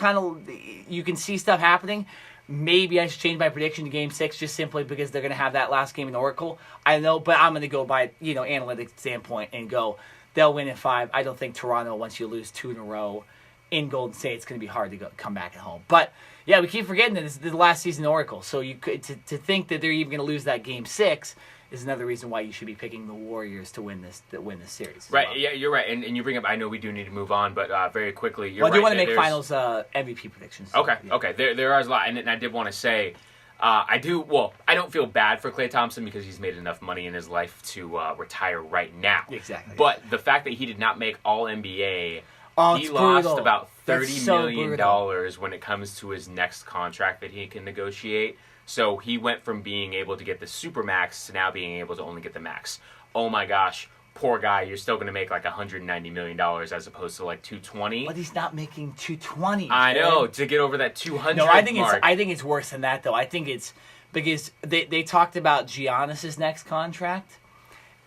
you can see stuff happening. Maybe I should change my prediction to Game 6 just simply because they're going to have that last game in Oracle. I don't know, but I'm going to go by analytics standpoint and go they'll win in 5. I don't think Toronto, once you lose 2 in a row in Golden State, it's going to be hard to come back at home. But yeah, we keep forgetting that this is the last season in Oracle. So you could to think that they're even going to lose that Game 6 is another reason why you should be picking the Warriors to win this series. Right? Well. Yeah, you're right. And you bring up. I know we do need to move on, but very quickly, you're right. I do want to make finals MVP predictions. So, okay. Yeah. Okay. There is a lot, and I did want to say. I don't feel bad for Klay Thompson because he's made enough money in his life to retire right now. Exactly. But the fact that he did not make All NBA, he lost brutal. about $30 million brutal. when it comes to his next contract that he can negotiate. So he went from being able to get the Supermax to now being able to only get the max. Oh my gosh, poor guy, you're still going to make like $190 million as opposed to like $220. But he's not making $220. I know, to get over that 200 No, I think mark. it's worse than that though. I think it's because they talked about Giannis's next contract,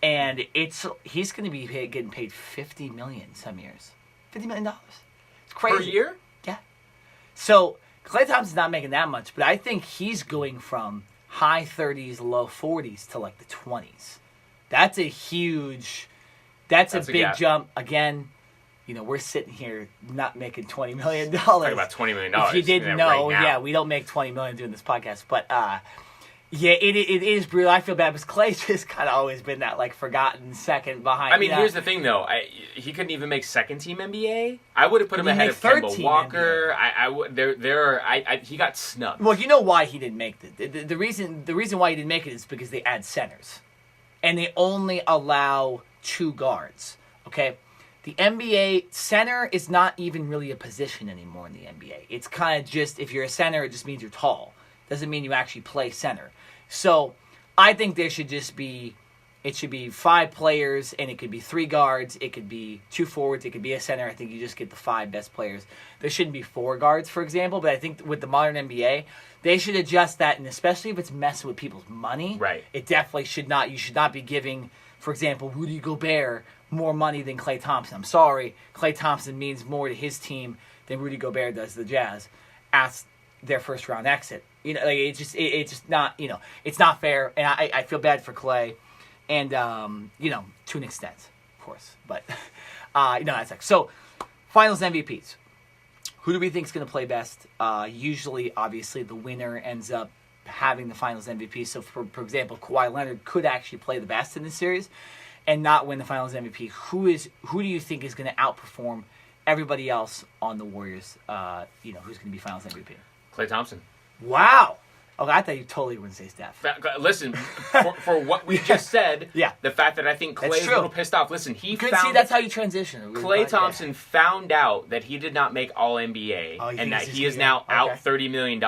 and he's going to be getting paid $50 million some years. $50 million. It's crazy. Per year? Yeah. So Klay Thompson's not making that much, but I think he's going from high 30s, low 40s to like the 20s. That's a big jump. Again, we're sitting here not making $20 million. Talking about $20 million. If you didn't know, right we don't make $20 million doing this podcast. But it is brutal. I feel bad because Klay's just kind of always been that like forgotten second behind. I mean, here's the thing though. He couldn't even make second team NBA. I would have put him ahead of Kemba Walker. He got snubbed. Well, you know why he didn't make it. The reason why he didn't make it is because they add centers, and they only allow 2 guards. Okay. The NBA, center is not even really a position anymore in the NBA. It's kind of just, if you're a center, it just means you're tall. Doesn't mean you actually play center. So I think there should just be, it should be 5 players, and it could be 3 guards, it could be 2 forwards, it could be a center. I think you just get the 5 best players. There shouldn't be 4 guards, for example, but I think with the modern NBA, they should adjust that, and especially if it's messing with people's money, right? It definitely should not. You should not be giving, for example, Rudy Gobert more money than Klay Thompson. I'm sorry, Klay Thompson means more to his team than Rudy Gobert does to the Jazz. Ask their first round exit. It's just not. It's not fair, and I feel bad for Klay, and to an extent, of course, but that's like so. Finals MVPs. Who do we think is going to play best? Usually, obviously, the winner ends up having the Finals MVP. So, for example, Kawhi Leonard could actually play the best in this series and not win the Finals MVP. Who do you think is going to outperform everybody else on the Warriors? Who's going to be Finals MVP? Klay Thompson. Wow. Okay, I thought you totally wouldn't say Steph. Listen, for what we just said, yeah. The fact that I think Klay is a little pissed off. Listen, that's how you transition. Klay Thompson found out that he did not make All-NBA and that he is now out $30 million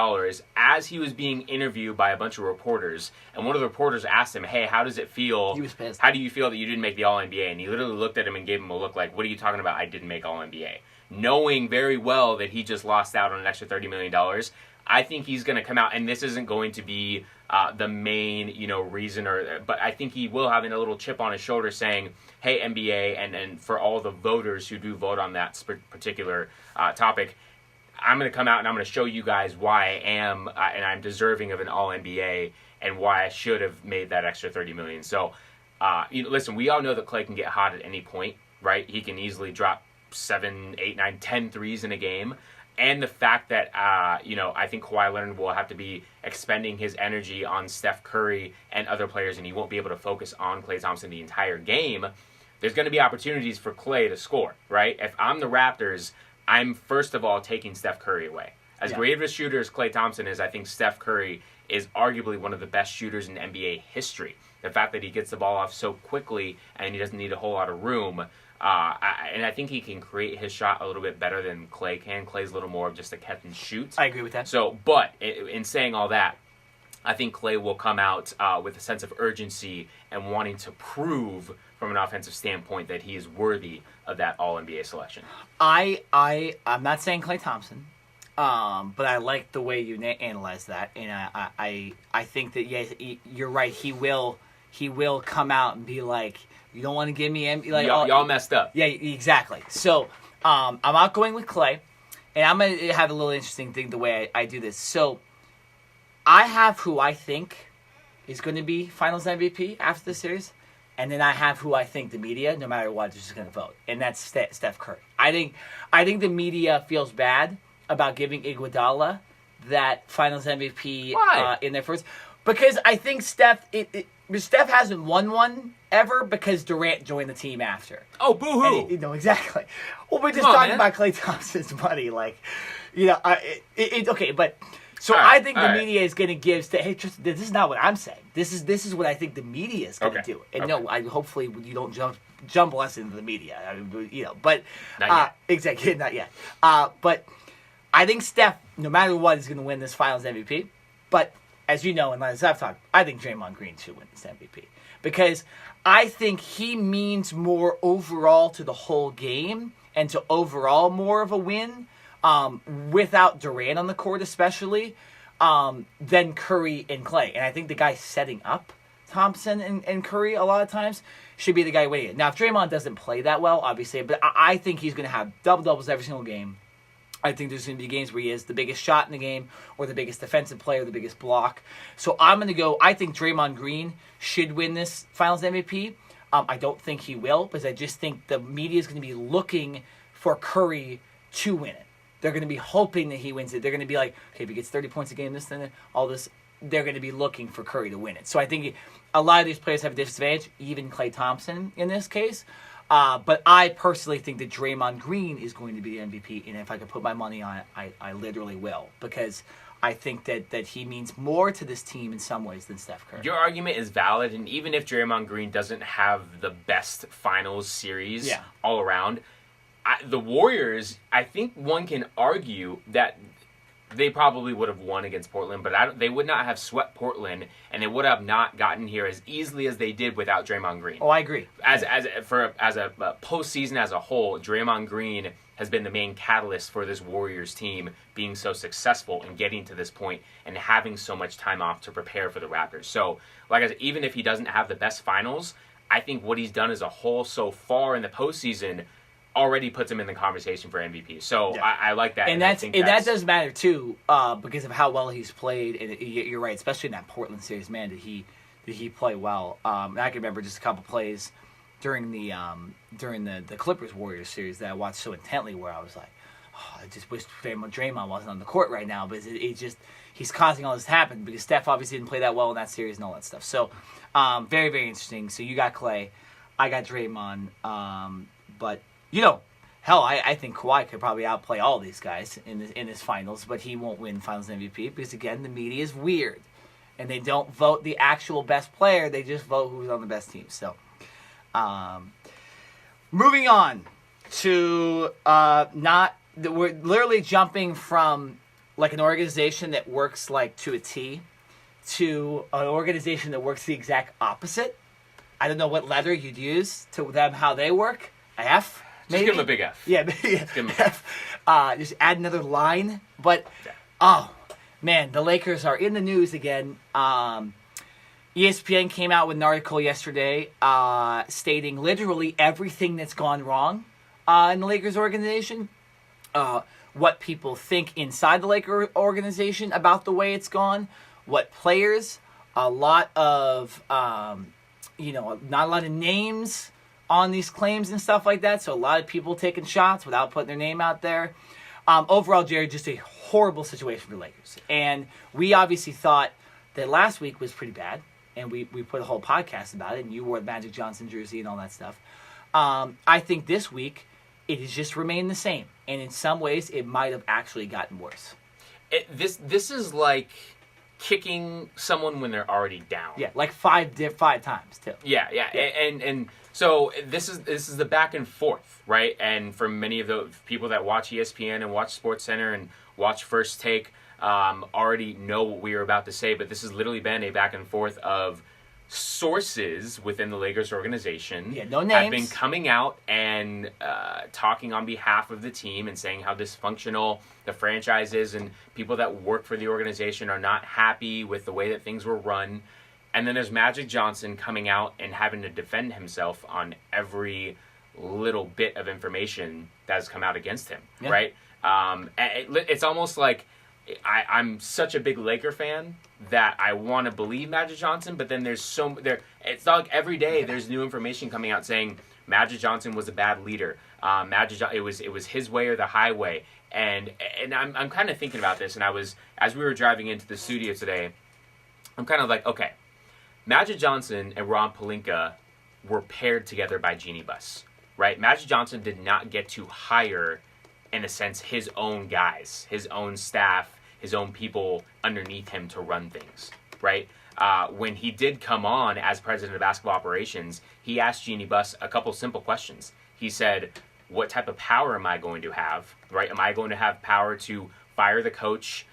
as he was being interviewed by a bunch of reporters. And one of the reporters asked him, hey, how does it feel? He was pissed. How do you feel that you didn't make the All-NBA? And he literally looked at him and gave him a look like, what are you talking about? I didn't make All-NBA. Knowing very well that he just lost out on an extra $30 million. I think he's going to come out, and this isn't going to be the main, reason, but I think he will have a little chip on his shoulder saying, hey, NBA, and for all the voters who do vote on that particular topic, I'm going to come out and I'm going to show you guys why I am and I'm deserving of an All-NBA and why I should have made that extra $30 million. So, listen, we all know that Klay can get hot at any point, right? He can easily drop 7, 8, 9, 10 threes in a game. And the fact that, I think Kawhi Leonard will have to be expending his energy on Steph Curry and other players, and he won't be able to focus on Klay Thompson the entire game. There's going to be opportunities for Klay to score, right? If I'm the Raptors, I'm first of all taking Steph Curry away. As great of a shooter as Klay Thompson is, I think Steph Curry is arguably one of the best shooters in NBA history. The fact that he gets the ball off so quickly and he doesn't need a whole lot of room, and I think he can create his shot a little bit better than Klay can. Klay's a little more of just a catch and shoot. I agree with that. So, but in saying all that, I think Klay will come out with a sense of urgency and wanting to prove from an offensive standpoint that he is worthy of that All-NBA selection. I'm not saying Klay Thompson, but I like the way you analyze that, and I think that you're right. He will come out and be like, you don't want to give me like y'all messed up. Yeah, exactly. So I'm out going with Klay, and I'm gonna have a little interesting thing the way I do this. So I have who I think is going to be Finals MVP after the series. And then I have who I think the media, no matter what, is just going to vote, and that's Steph Curry. I think the media feels bad about giving Iguodala that Finals MVP in their first, because I think Steph hasn't won one ever because Durant joined the team after. Oh, boo-hoo! Exactly. Well, we're just talking about Klay Thompson's money, okay, but. So I think the media is going to give. Hey, this is not what I'm saying. This is what I think the media is going to do. And no, hopefully you don't jumble us into the media. But not yet. Exactly, not yet. But I think Steph, no matter what, is going to win this Finals MVP. But as you know, and as I've talked, I think Draymond Green should win this MVP because I think he means more overall to the whole game and to overall more of a win. Without Durant on the court especially, than Curry and Klay. And I think the guy setting up Thompson and Curry a lot of times should be the guy winning it. Now, if Draymond doesn't play that well, obviously, but I think he's going to have double-doubles every single game. I think there's going to be games where he is the biggest shot in the game or the biggest defensive player, the biggest block. So I'm going to go, I think Draymond Green should win this Finals MVP. I don't think he will because I just think the media is going to be looking for Curry to win it. They're going to be hoping that he wins it. They're going to be like, okay, if he gets 30 points a game, all this, they're going to be looking for Curry to win it. So I think a lot of these players have a disadvantage, even Klay Thompson in this case. But I personally think that Draymond Green is going to be the MVP, and if I could put my money on it, I literally will, because I think that he means more to this team in some ways than Steph Curry. Your argument is valid, and even if Draymond Green doesn't have the best finals series all around, the Warriors, I think one can argue that they probably would have won against Portland, but they would not have swept Portland, and they would have not gotten here as easily as they did without Draymond Green. Oh, I agree. As a postseason as a whole, Draymond Green has been the main catalyst for this Warriors team being so successful and getting to this point and having so much time off to prepare for the Raptors. So, like I said, even if he doesn't have the best finals, I think what he's done as a whole so far in the postseason already puts him in the conversation for MVP. So I like that. And that does matter too, because of how well he's played. And you're right, especially in that Portland series. Man, did he play well? I can remember just a couple plays during the Clippers Warriors series that I watched so intently, where I was like, oh, I just wish Draymond wasn't on the court right now, but he's causing all this to happen because Steph obviously didn't play that well in that series and all that stuff. So very, very interesting. So you got Klay, I got Draymond, but. Hell, I think Kawhi could probably outplay all these guys in this finals, but he won't win Finals MVP because, again, the media is weird. And they don't vote the actual best player. They just vote who's on the best team. So, moving on to we're literally jumping from like an organization that works like to a T to an organization that works the exact opposite. I don't know what letter you'd use to them, how they work. F? Maybe? Just give him a big F. Yeah, Give him F. Just add another line. But, man, the Lakers are in the news again. ESPN came out with an article yesterday stating literally everything that's gone wrong in the Lakers organization. what people think inside the Laker organization about the way it's gone, what players, a lot of, not a lot of names on these claims and stuff like that. So a lot of people taking shots without putting their name out there. Overall, Jerry, just a horrible situation for the Lakers. And we obviously thought that last week was pretty bad. And we put a whole podcast about it. And you wore the Magic Johnson jersey and all that stuff. I think this week it has just remained the same. And in some ways, it might have actually gotten worse. This is like kicking someone when they're already down. Yeah, like five times too. Yeah. And so this is the back and forth, right? And for many of the people that watch ESPN and watch SportsCenter and watch First Take, already know what we were about to say. But this has literally been a back and forth of sources within the Lakers organization no names, have been coming out and talking on behalf of the team and saying how dysfunctional the franchise is, and people that work for the organization are not happy with the way that things were run. And then there's Magic Johnson coming out and having to defend himself on every little bit of information that has come out against him, right? It's almost like I'm such a big Laker fan that I want to believe Magic Johnson, but then it's not like every day there's new information coming out saying Magic Johnson was a bad leader. It was his way or the highway. And I'm kind of thinking about this, and as we were driving into the studio today, I'm kind of like, okay, Magic Johnson and Pelinka were paired together by Jeanie Buss, right? Magic Johnson did not get to hire, in a sense, his own guys, his own staff, his own people underneath him to run things, right? When he did come on as president of basketball operations, he asked Jeanie Buss a couple simple questions. He said, what type of power am I going to have, right? Am I going to have power to fire the coach,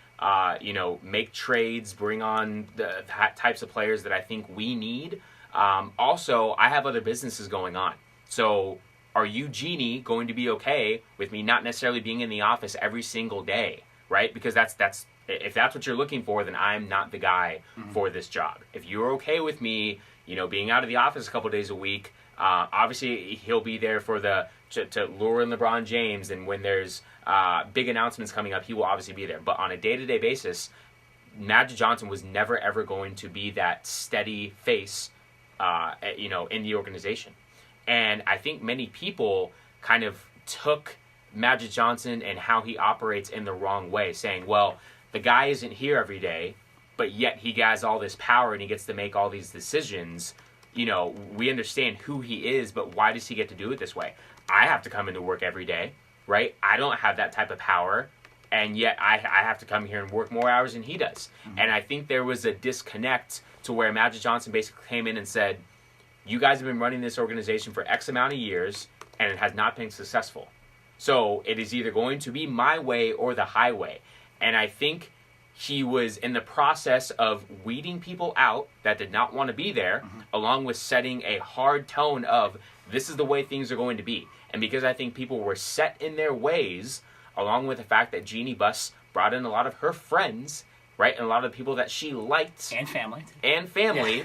make trades, bring on the types of players that I think we need? Also, I have other businesses going on. So are you, Jeanie, going to be okay with me not necessarily being in the office every single day, right? Because if that's what you're looking for, then I'm not the guy for this job. If you're okay with me, being out of the office a couple days a week, obviously he'll be there for to lure in LeBron James, and when there's big announcements coming up, he will obviously be there. But on a day-to-day basis, Magic Johnson was never ever going to be that steady face, in the organization. And I think many people kind of took Magic Johnson and how he operates in the wrong way, saying, well, the guy isn't here every day, but yet he has all this power and he gets to make all these decisions. We understand who he is, but why does he get to do it this way? I have to come into work every day, right? I don't have that type of power, and yet I have to come here and work more hours than he does. And I think there was a disconnect to where Magic Johnson basically came in and said, you guys have been running this organization for X amount of years, and it has not been successful. So it is either going to be my way or the highway. And I think he was in the process of weeding people out that did not want to be there, along with setting a hard tone of, this is the way things are going to be. And because I think people were set in their ways, along with the fact that Jeanie Buss brought in a lot of her friends, right, and a lot of people that she liked. And family. Yeah.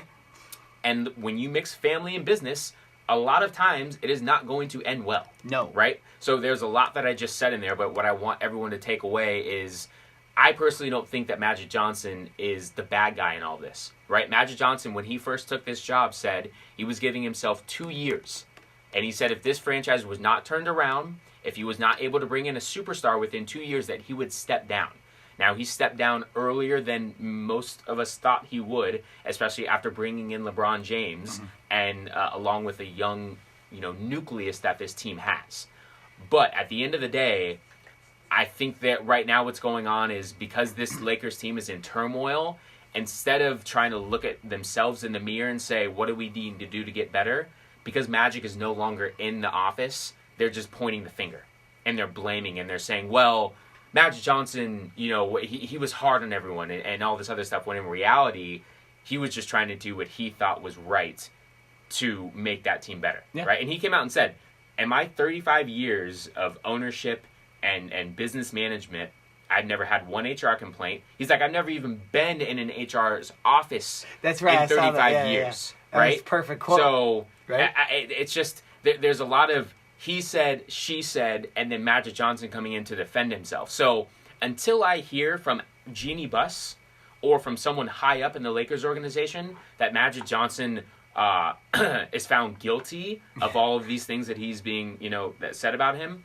And when you mix family and business, a lot of times it is not going to end well. No. Right? So there's a lot that I just said in there, but what I want everyone to take away is, I personally don't think that Magic Johnson is the bad guy in all this, right? Magic Johnson, when he first took this job, said he was giving himself 2 years. And he said if this franchise was not turned around, if he was not able to bring in a superstar within 2 years, that he would step down. Now, he stepped down earlier than most of us thought he would, especially after bringing in LeBron James and along with a young, nucleus that this team has. But at the end of the day, I think that right now what's going on is because this Lakers team is in turmoil, instead of trying to look at themselves in the mirror and say, what do we need to do to get better? Because Magic is no longer in the office, they're just pointing the finger. And they're blaming, and they're saying, well, Magic Johnson, he was hard on everyone and all this other stuff, when in reality, he was just trying to do what he thought was right to make that team better, right? And he came out and said, in my 35 years of ownership and business management, I've never had one HR complaint. He's like, I've never even been in an HR's office That's right, in 35 years, That right? was perfect quote. So right? it's just, there's a lot of he said, she said, and then Magic Johnson coming in to defend himself. So until I hear from Jeanie Buss or from someone high up in the Lakers organization that Magic Johnson is found guilty of all of these things that he's being, that said about him,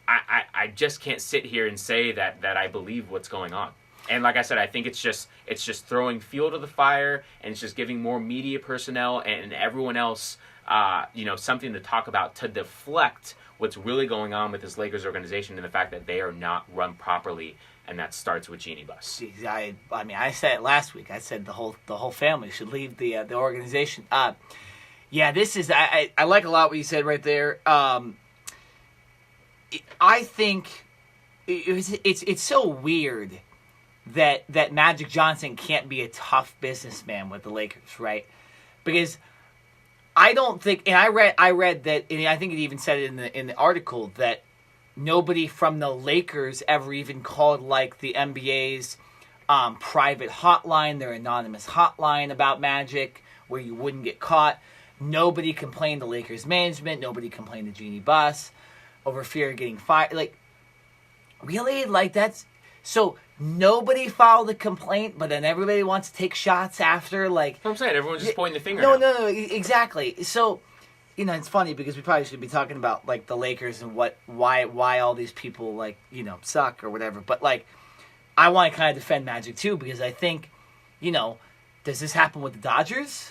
I just can't sit here and say that I believe what's going on. And like I said, I think it's just throwing fuel to the fire, and it's just giving more media personnel and everyone else, something to talk about to deflect what's really going on with this Lakers organization and the fact that they are not run properly, and that starts with Jeanie Buss. I mean, I said it last week. I said the whole family should leave the organization. This is I like a lot what you said right there. I think it's so weird that Magic Johnson can't be a tough businessman with the Lakers, right? Because I don't think, and I read that, and I think it even said it in the article, that nobody from the Lakers ever even called like the NBA's private hotline, their anonymous hotline about Magic, where you wouldn't get caught. Nobody complained to Lakers management. Nobody complained to Jeanie Buss over fear of getting fired. Like, really? Like, that's... So, nobody filed a complaint, but then everybody wants to take shots after, like... That's what I'm saying. Everyone's just pointing the finger. No, exactly. So, it's funny because we probably should be talking about, like, the Lakers and why all these people, like, suck or whatever. But, like, I want to kind of defend Magic, too, because I think, does this happen with the Dodgers?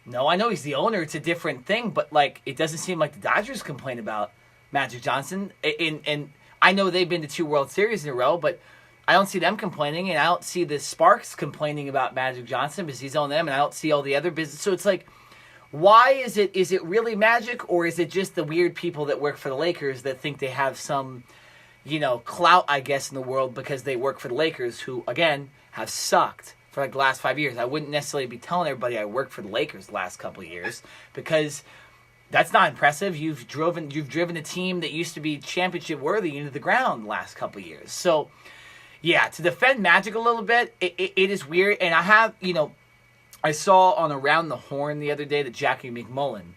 No, I know he's the owner. It's a different thing. But, like, it doesn't seem like the Dodgers complain about Magic Johnson. And I know they've been to 2 World Series in a row, but I don't see them complaining, and I don't see the Sparks complaining about Magic Johnson because he's on them, and I don't see all the other business. So it's like, why is it really Magic, or is it just the weird people that work for the Lakers that think they have some, clout, I guess, in the world because they work for the Lakers, who, again, have sucked for like the last 5 years. I wouldn't necessarily be telling everybody I worked for the Lakers the last couple of years because that's not impressive. You've driven a team that used to be championship worthy into the ground the last couple of years. So, yeah, to defend Magic a little bit, it is weird. And I have, I saw on Around the Horn the other day that Jackie McMullen,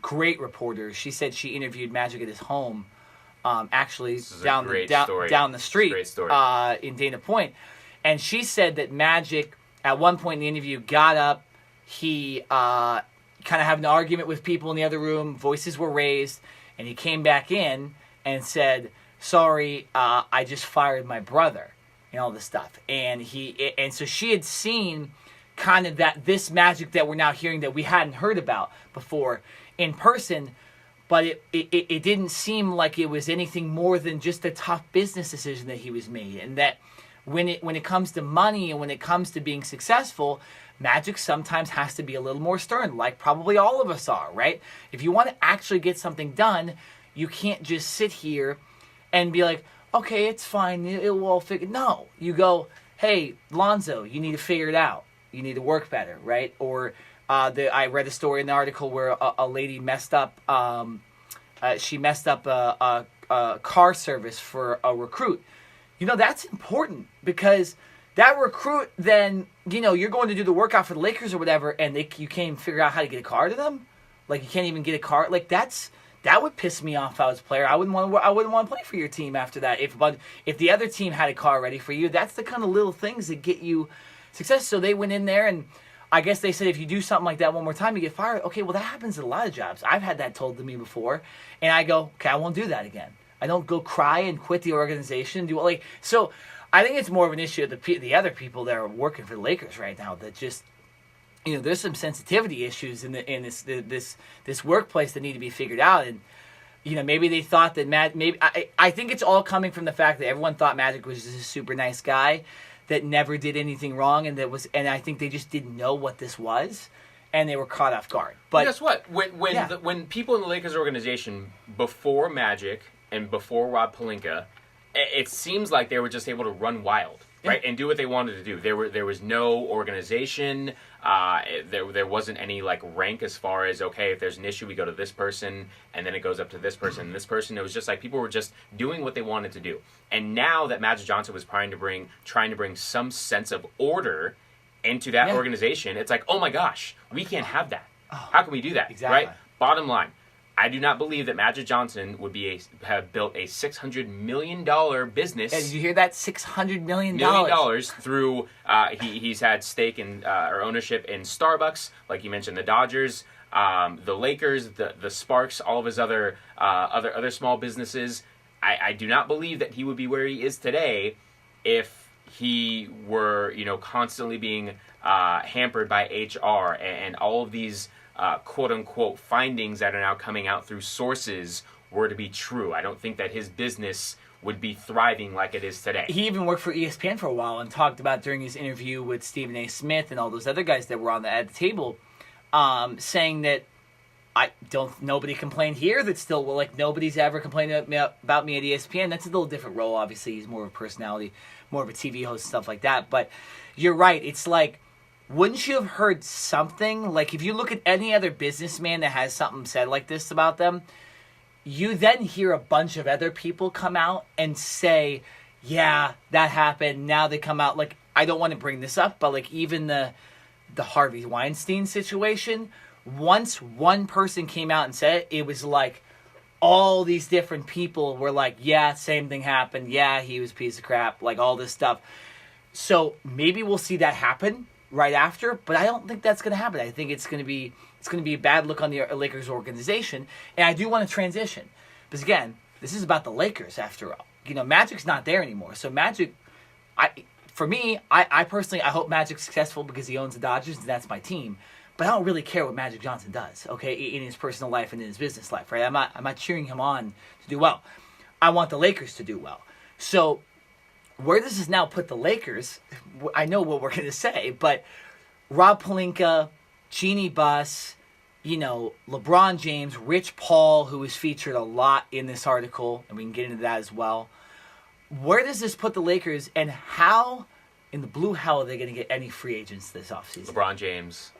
great reporter, she said she interviewed Magic at his home, actually down the street in Dana Point. And she said that Magic, at one point in the interview, got up, he kind of had an argument with people in the other room, voices were raised, and he came back in and said, sorry, I just fired my brother, and all this stuff. And so she had seen kind of this Magic that we're now hearing that we hadn't heard about before in person, but it didn't seem like it was anything more than just a tough business decision that he was made, and that when it comes to money and when it comes to being successful, Magic sometimes has to be a little more stern, like probably all of us are, right? If you want to actually get something done, you can't just sit here and be like, okay, it's fine, it will all figure. No, you go, hey, Lonzo, you need to figure it out. You need to work better, right? Or I read a story in the article where a lady messed up. She messed up a car service for a recruit. That's important because that recruit then, you're going to do the workout for the Lakers or whatever, and you can't even figure out how to get a car to them. Like, you can't even get a car. Like, that would piss me off if I was a player. I wouldn't want to play for your team after that. If the other team had a car ready for you, that's the kind of little things that get you success. So they went in there, and I guess they said if you do something like that one more time, you get fired. Okay, well, that happens at a lot of jobs. I've had that told to me before, and I go, okay, I won't do that again. I don't go cry and quit the organization. So I think it's more of an issue of the other people that are working for the Lakers right now that just, there's some sensitivity issues in this workplace that need to be figured out. And, maybe they thought that I think it's all coming from the fact that everyone thought Magic was just a super nice guy that never did anything wrong, and I think they just didn't know what this was, and they were caught off guard. But guess what? When people in the Lakers organization before Magic and before Rob Pelinka, it seems like they were just able to run wild, right, and do what they wanted to do. There was no organization. There wasn't any like rank as far as, okay, if there's an issue, we go to this person, and then it goes up to this person and this person. It was just like people were just doing what they wanted to do. And now that Magic Johnson was trying to bring some sense of order into that organization, it's like, oh my gosh, we can't have that. How can we do that? Exactly. Right? Bottom line, I do not believe that Magic Johnson would have built a $600 million business. Did you hear that? $600 million. Through he's had stake in or ownership in Starbucks, like you mentioned, the Dodgers, the Lakers, the Sparks, all of his other small businesses. I do not believe that he would be where he is today if he were, constantly being hampered by HR and all of these quote-unquote findings that are now coming out through sources were to be true. I don't think that his business would be thriving like it is today. He even worked for ESPN for a while and talked about during his interview with Stephen A. Smith and all those other guys that were at the table, saying that nobody complained here. That still, nobody's ever complained about me at ESPN. That's a little different role. Obviously, he's more of a personality, more of a TV host, stuff like that. But you're right. It's like, wouldn't you have heard something? Like, if you look at any other businessman that has something said like this about them, you then hear a bunch of other people come out and say, yeah, that happened. Now they come out, like, I don't want to bring this up, but, like, even the Harvey Weinstein situation, once one person came out and said it, it was like all these different people were like, yeah, same thing happened. Yeah, he was a piece of crap, like all this stuff. So maybe we'll see that happen right after, but I don't think that's going to happen. I think it's going to be a bad look on the Lakers organization, and I do want to transition because again, this is about the Lakers after all. Magic's not there anymore, so Magic, I personally, I hope Magic's successful because he owns the Dodgers and that's my team. But I don't really care what Magic Johnson does, okay, in his personal life and in his business life, right? I'm not cheering him on to do well. I want the Lakers to do well. So where does this now put the Lakers? I know what we're going to say, but Rob Pelinka, Jeanie Buss, LeBron James, Rich Paul, who is featured a lot in this article, and we can get into that as well. Where does this put the Lakers, and how in the blue hell are they going to get any free agents this offseason? LeBron James,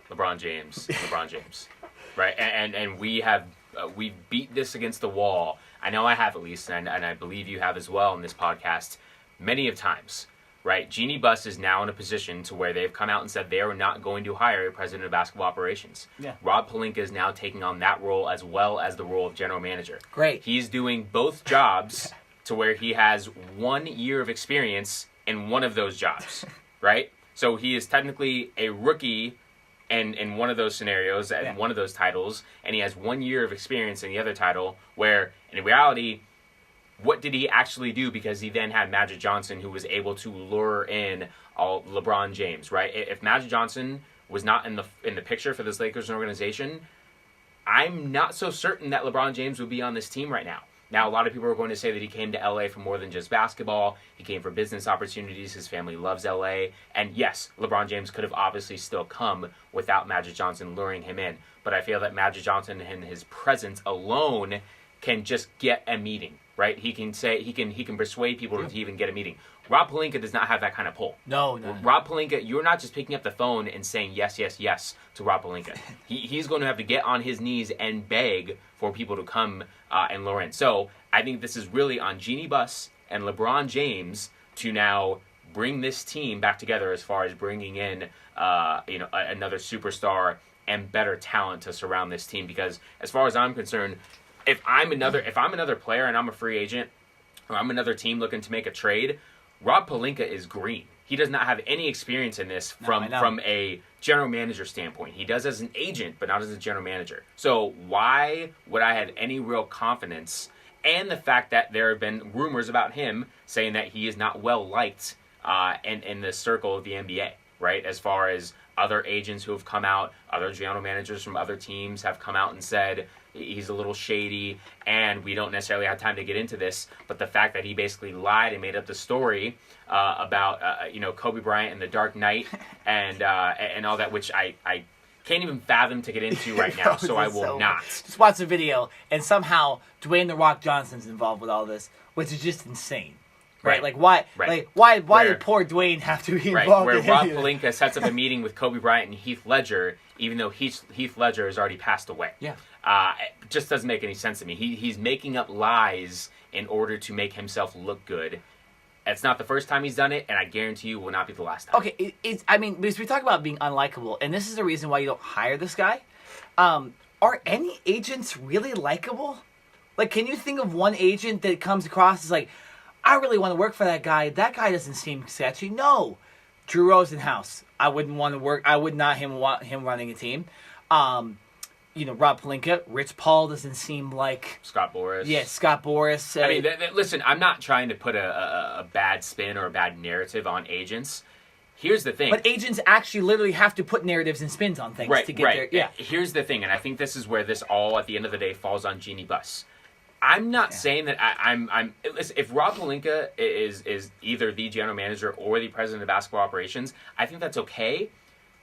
right? And we beat this against the wall. I know I have at least, and I believe you have as well in this podcast many of times, right? Jeanie Buss is now in a position to where they've come out and said they are not going to hire a president of basketball operations. Yeah. Rob Pelinka is now taking on that role as well as the role of general manager. Great. He's doing both jobs to where he has 1 year of experience in one of those jobs, right? So he is technically a rookie in one of those scenarios, and one of those titles, and he has 1 year of experience in the other title, where in reality, what did he actually do? Because he then had Magic Johnson, who was able to lure in all LeBron James, right? If Magic Johnson was not in the picture for this Lakers organization, I'm not so certain that LeBron James would be on this team right now. Now, a lot of people are going to say that he came to LA for more than just basketball. He came for business opportunities. His family loves LA. And yes, LeBron James could have obviously still come without Magic Johnson luring him in. But I feel that Magic Johnson and his presence alone can just get a meeting, right? He can persuade people to even get a meeting. Rob Pelinka does not have that kind of pull. No. Rob Pelinka, you're not just picking up the phone and saying yes, yes, yes to Rob Pelinka. He's going to have to get on his knees and beg for people to come and lure in. So I think this is really on Jeanie Buss and LeBron James to now bring this team back together as far as bringing in another superstar and better talent to surround this team. Because as far as I'm concerned, if I'm another player and I'm a free agent, or I'm another team looking to make a trade, Rob Pelinka is green. He does not have any experience in this from a general manager standpoint. He does as an agent, but not as a general manager. So why would I have any real confidence? And the fact that there have been rumors about him saying that he is not well liked in the circle of the NBA, right? As far as other agents who have come out, other general managers from other teams have come out and said he's a little shady, and we don't necessarily have time to get into this, but the fact that he basically lied and made up the story about Kobe Bryant and the Dark Knight and all that, which I can't even fathom to get into right now, so I will not. Just watch the video, and somehow Dwayne "The Rock" Johnson's involved with all this, which is just insane. Right? Like, why? Right. Like, why did poor Dwayne have to be involved? Where Rob Pelinka sets up a meeting with Kobe Bryant and Heath Ledger, even though Heath Ledger has already passed away. Yeah. It just doesn't make any sense to me. He's making up lies in order to make himself look good. It's not the first time he's done it, and I guarantee you will not be the last time. Okay, because we talk about being unlikable, and this is the reason why you don't hire this guy. are any agents really likable? Like, can you think of one agent that comes across as like, I really want to work for that guy. That guy doesn't seem sketchy. No. Drew Rosenhaus. I wouldn't want to work. I would not want him running a team. Rob Pelinka. Rich Paul doesn't seem like... Scott Boras. Yeah, Scott Boras. I mean, listen, I'm not trying to put a bad spin or a bad narrative on agents. Here's the thing. But agents actually literally have to put narratives and spins on things to get there. Yeah. Here's the thing, and I think this is where this all, at the end of the day, falls on Jeanie Buss. I'm not saying that I'm. Listen, if Rob Pelinka is either the general manager or the president of basketball operations, I think that's okay,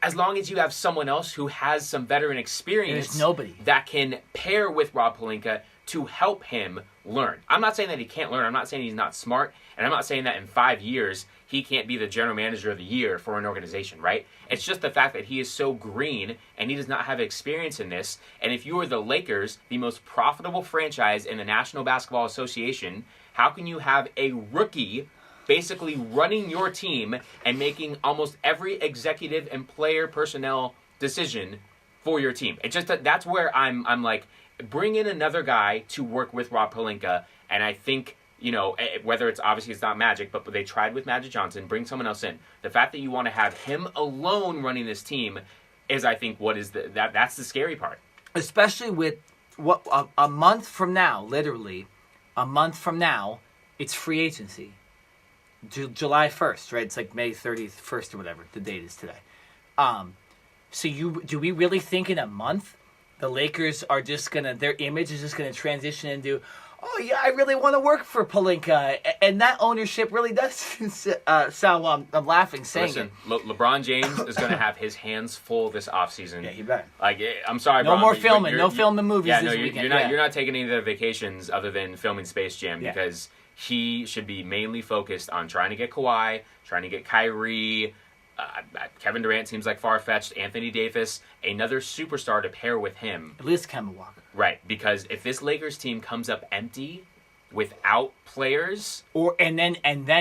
as long as you have someone else who has some veteran experience. There's nobody that can pair with Rob Pelinka to help him learn. I'm not saying that he can't learn. I'm not saying he's not smart, and I'm not saying that in 5 years he can't be the general manager of the year for an organization, right? It's just the fact that he is so green and he does not have experience in this. And if you are the Lakers, the most profitable franchise in the National Basketball Association, how can you have a rookie basically running your team and making almost every executive and player personnel decision for your team? It's just that's where I'm like, bring in another guy to work with Rob Pelinka, and I think, whether it's obviously it's not Magic, but they tried with Magic Johnson, bring someone else in. The fact that you want to have him alone running this team is, I think, that's the scary part. Especially with what a month from now, literally, a month from now, it's free agency. July 1st, right? It's like May 31st or whatever the date is today. So do we really think in a month the Lakers are just their image is just gonna transition into, oh yeah, I really want to work for Pelinka, and that ownership really does sound. I'm laughing saying Listen, it. LeBron James is going to have his hands full this offseason. Yeah, he better. Like, I'm sorry, no Bron, more filming. No filming movies this weekend. You're not taking any of the vacations other than filming Space Jam because he should be mainly focused on trying to get Kawhi, trying to get Kyrie. Kevin Durant seems like far-fetched. Anthony Davis, another superstar to pair with him. At least Kemba Walker. Right, because if this Lakers team comes up empty without players, and then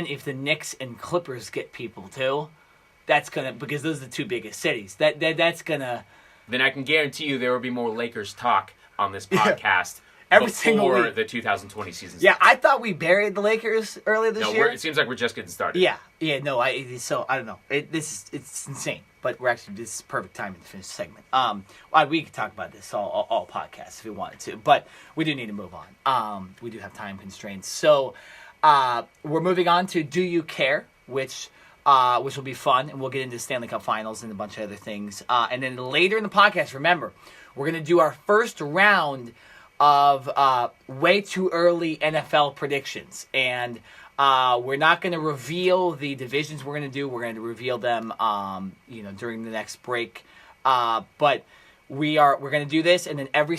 if the Knicks and Clippers get people too, that's because those are the two biggest cities. That's gonna. Then I can guarantee you there will be more Lakers talk on this podcast. Every single week. The 2020 season starts. Yeah, I thought we buried the Lakers earlier this year. It seems like we're just getting started. Yeah, no, I don't know. It's insane, but this is perfect timing to finish the segment. We could talk about this all podcasts if we wanted to, but we do need to move on. We do have time constraints, so we're moving on to Do You Care, which will be fun, and we'll get into Stanley Cup Finals and a bunch of other things. And then later in the podcast, remember, we're gonna do our first round of way too early NFL predictions, and we're not going to reveal the divisions we're going to do. We're going to reveal them, during the next break. But we're going to do this, and then every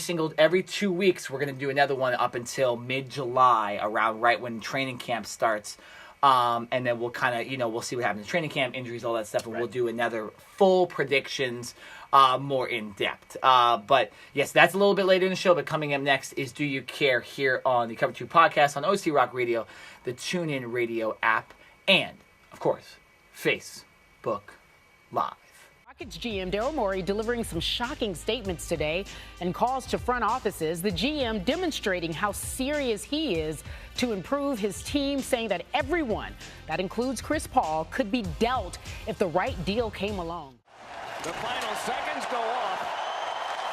2 weeks we're going to do another one up until mid-July, around right when training camp starts. And then we'll kind of, we'll see what happens in training camp, injuries, all that stuff, and we'll do another full predictions, more in depth. But yes, that's a little bit later in the show, but coming up next is Do You Care here on the Cover 2 podcast on OC Rock Radio, the TuneIn Radio app, and, of course, Facebook Live. Rockets GM Daryl Morey delivering some shocking statements today and calls to front offices. The GM demonstrating how serious he is to improve his team, saying that everyone, that includes Chris Paul, could be dealt if the right deal came along. The final seconds go off,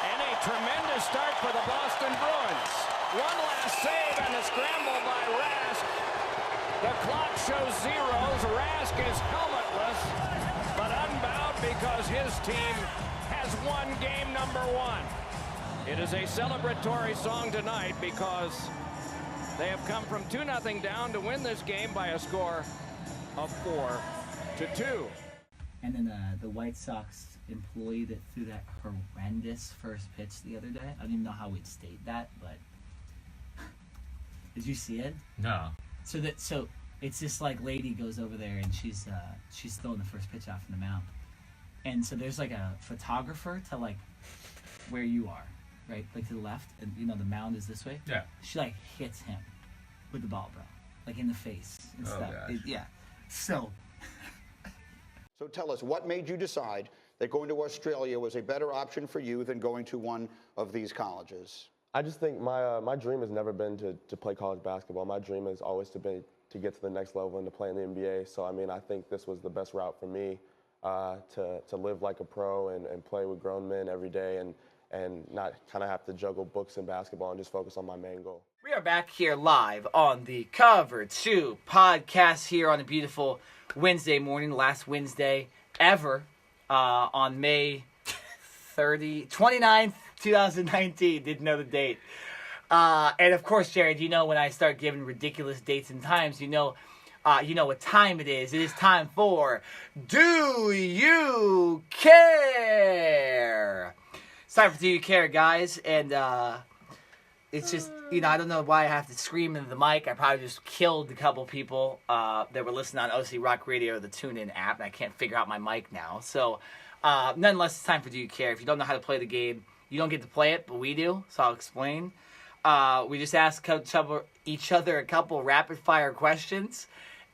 and a tremendous start for the Boston Bruins. One last save and a scramble by Rask. The clock shows zeros. Rask is helmetless, but unbound because his team has won game number 1. It is a celebratory song tonight because they have come from 2-0 down to win this game by a score of 4-2. And then the White Sox employee that threw that horrendous first pitch the other day. I don't even know how we'd state that, but did you see it? No. So it's this like lady goes over there and she's throwing the first pitch out from the mound, and so there's like a photographer to like where you are, right, like to the left, and the mound is this way. Yeah. She like hits him with the ball, bro, like in the face and stuff. Gosh. Yeah. So tell us, what made you decide that going to Australia was a better option for you than going to one of these colleges? I just think my dream has never been to play college basketball. My dream has always to get to the next level and to play in the NBA. So, I mean, I think this was the best route for me to live like a pro and play with grown men every day and not kind of have to juggle books and basketball and just focus on my main goal. We are back here live on the Cover 2 podcast here on a beautiful Wednesday morning, last Wednesday ever, on May 29th, 2019. Didn't know the date. And of course, Jared, you know when I start giving ridiculous dates and times, you know what time it is. It is time for Do You Care? It's time for Do You Care, guys. And it's just, I don't know why I have to scream into the mic. I probably just killed a couple people that were listening on OC Rock Radio, the TuneIn app, and I can't figure out my mic now. So, nonetheless, it's time for Do You Care? If you don't know how to play the game, you don't get to play it, but we do, so I'll explain. We just ask each other a couple rapid-fire questions,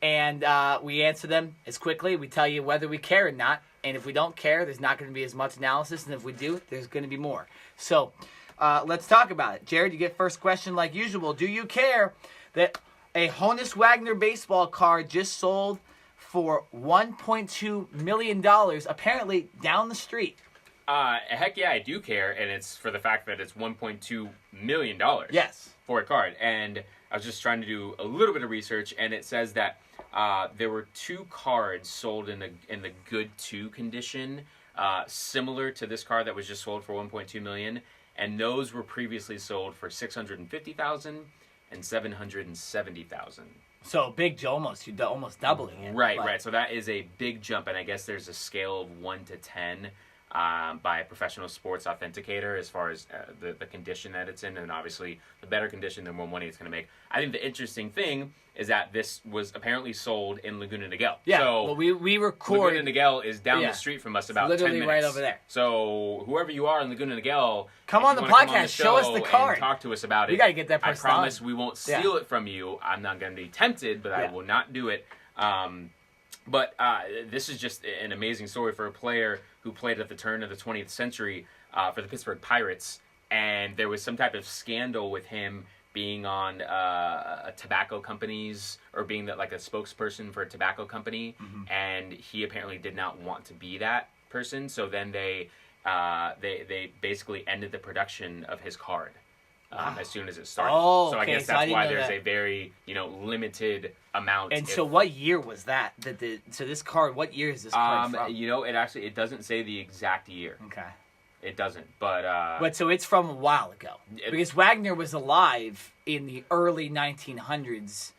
and we answer them as quickly. We tell you whether we care or not, and if we don't care, there's not going to be as much analysis, and if we do, there's going to be more. So, let's talk about it. Jared, you get first question like usual. Do you care that a Honus Wagner baseball card just sold for $1.2 million, apparently down the street? Heck yeah, I do care, and it's for the fact that it's $1.2 million. Yes. For a card. And I was just trying to do a little bit of research, and it says that there were 2 cards sold in the good 2 condition, similar to this card that was just sold for $1.2 million, and those were previously sold for $650,000 and $770,000. So big, almost doubling it. Right. So that is a big jump, and I guess there's a scale of 1 to 10 by a professional sports authenticator as far as the condition that it's in, and obviously the better condition, the more money it's going to make. I think the interesting thing is that this was apparently sold in Laguna Niguel. Yeah, so well, we record. Laguna Niguel is down the street from us about 10 minutes. Literally right over there. So whoever you are in Laguna Niguel, come on the podcast, show us the card. And talk to us about it. We got to get that person. I promise we won't steal it from you. I'm not going to be tempted, but I will not do it. But this is just an amazing story for a player who played at the turn of the 20th century for the Pittsburgh Pirates, and there was some type of scandal with him being on tobacco companies or being like a spokesperson for a tobacco company, and he apparently did not want to be that person. So then they basically ended the production of his card. As soon as it started. Oh, so I guess that's why there's a very, limited amount. And so what year was that? So this card, what year is this card from? It doesn't say the exact year. Okay. It doesn't, but so it's from a while ago. Because Wagner was alive in the early 1900s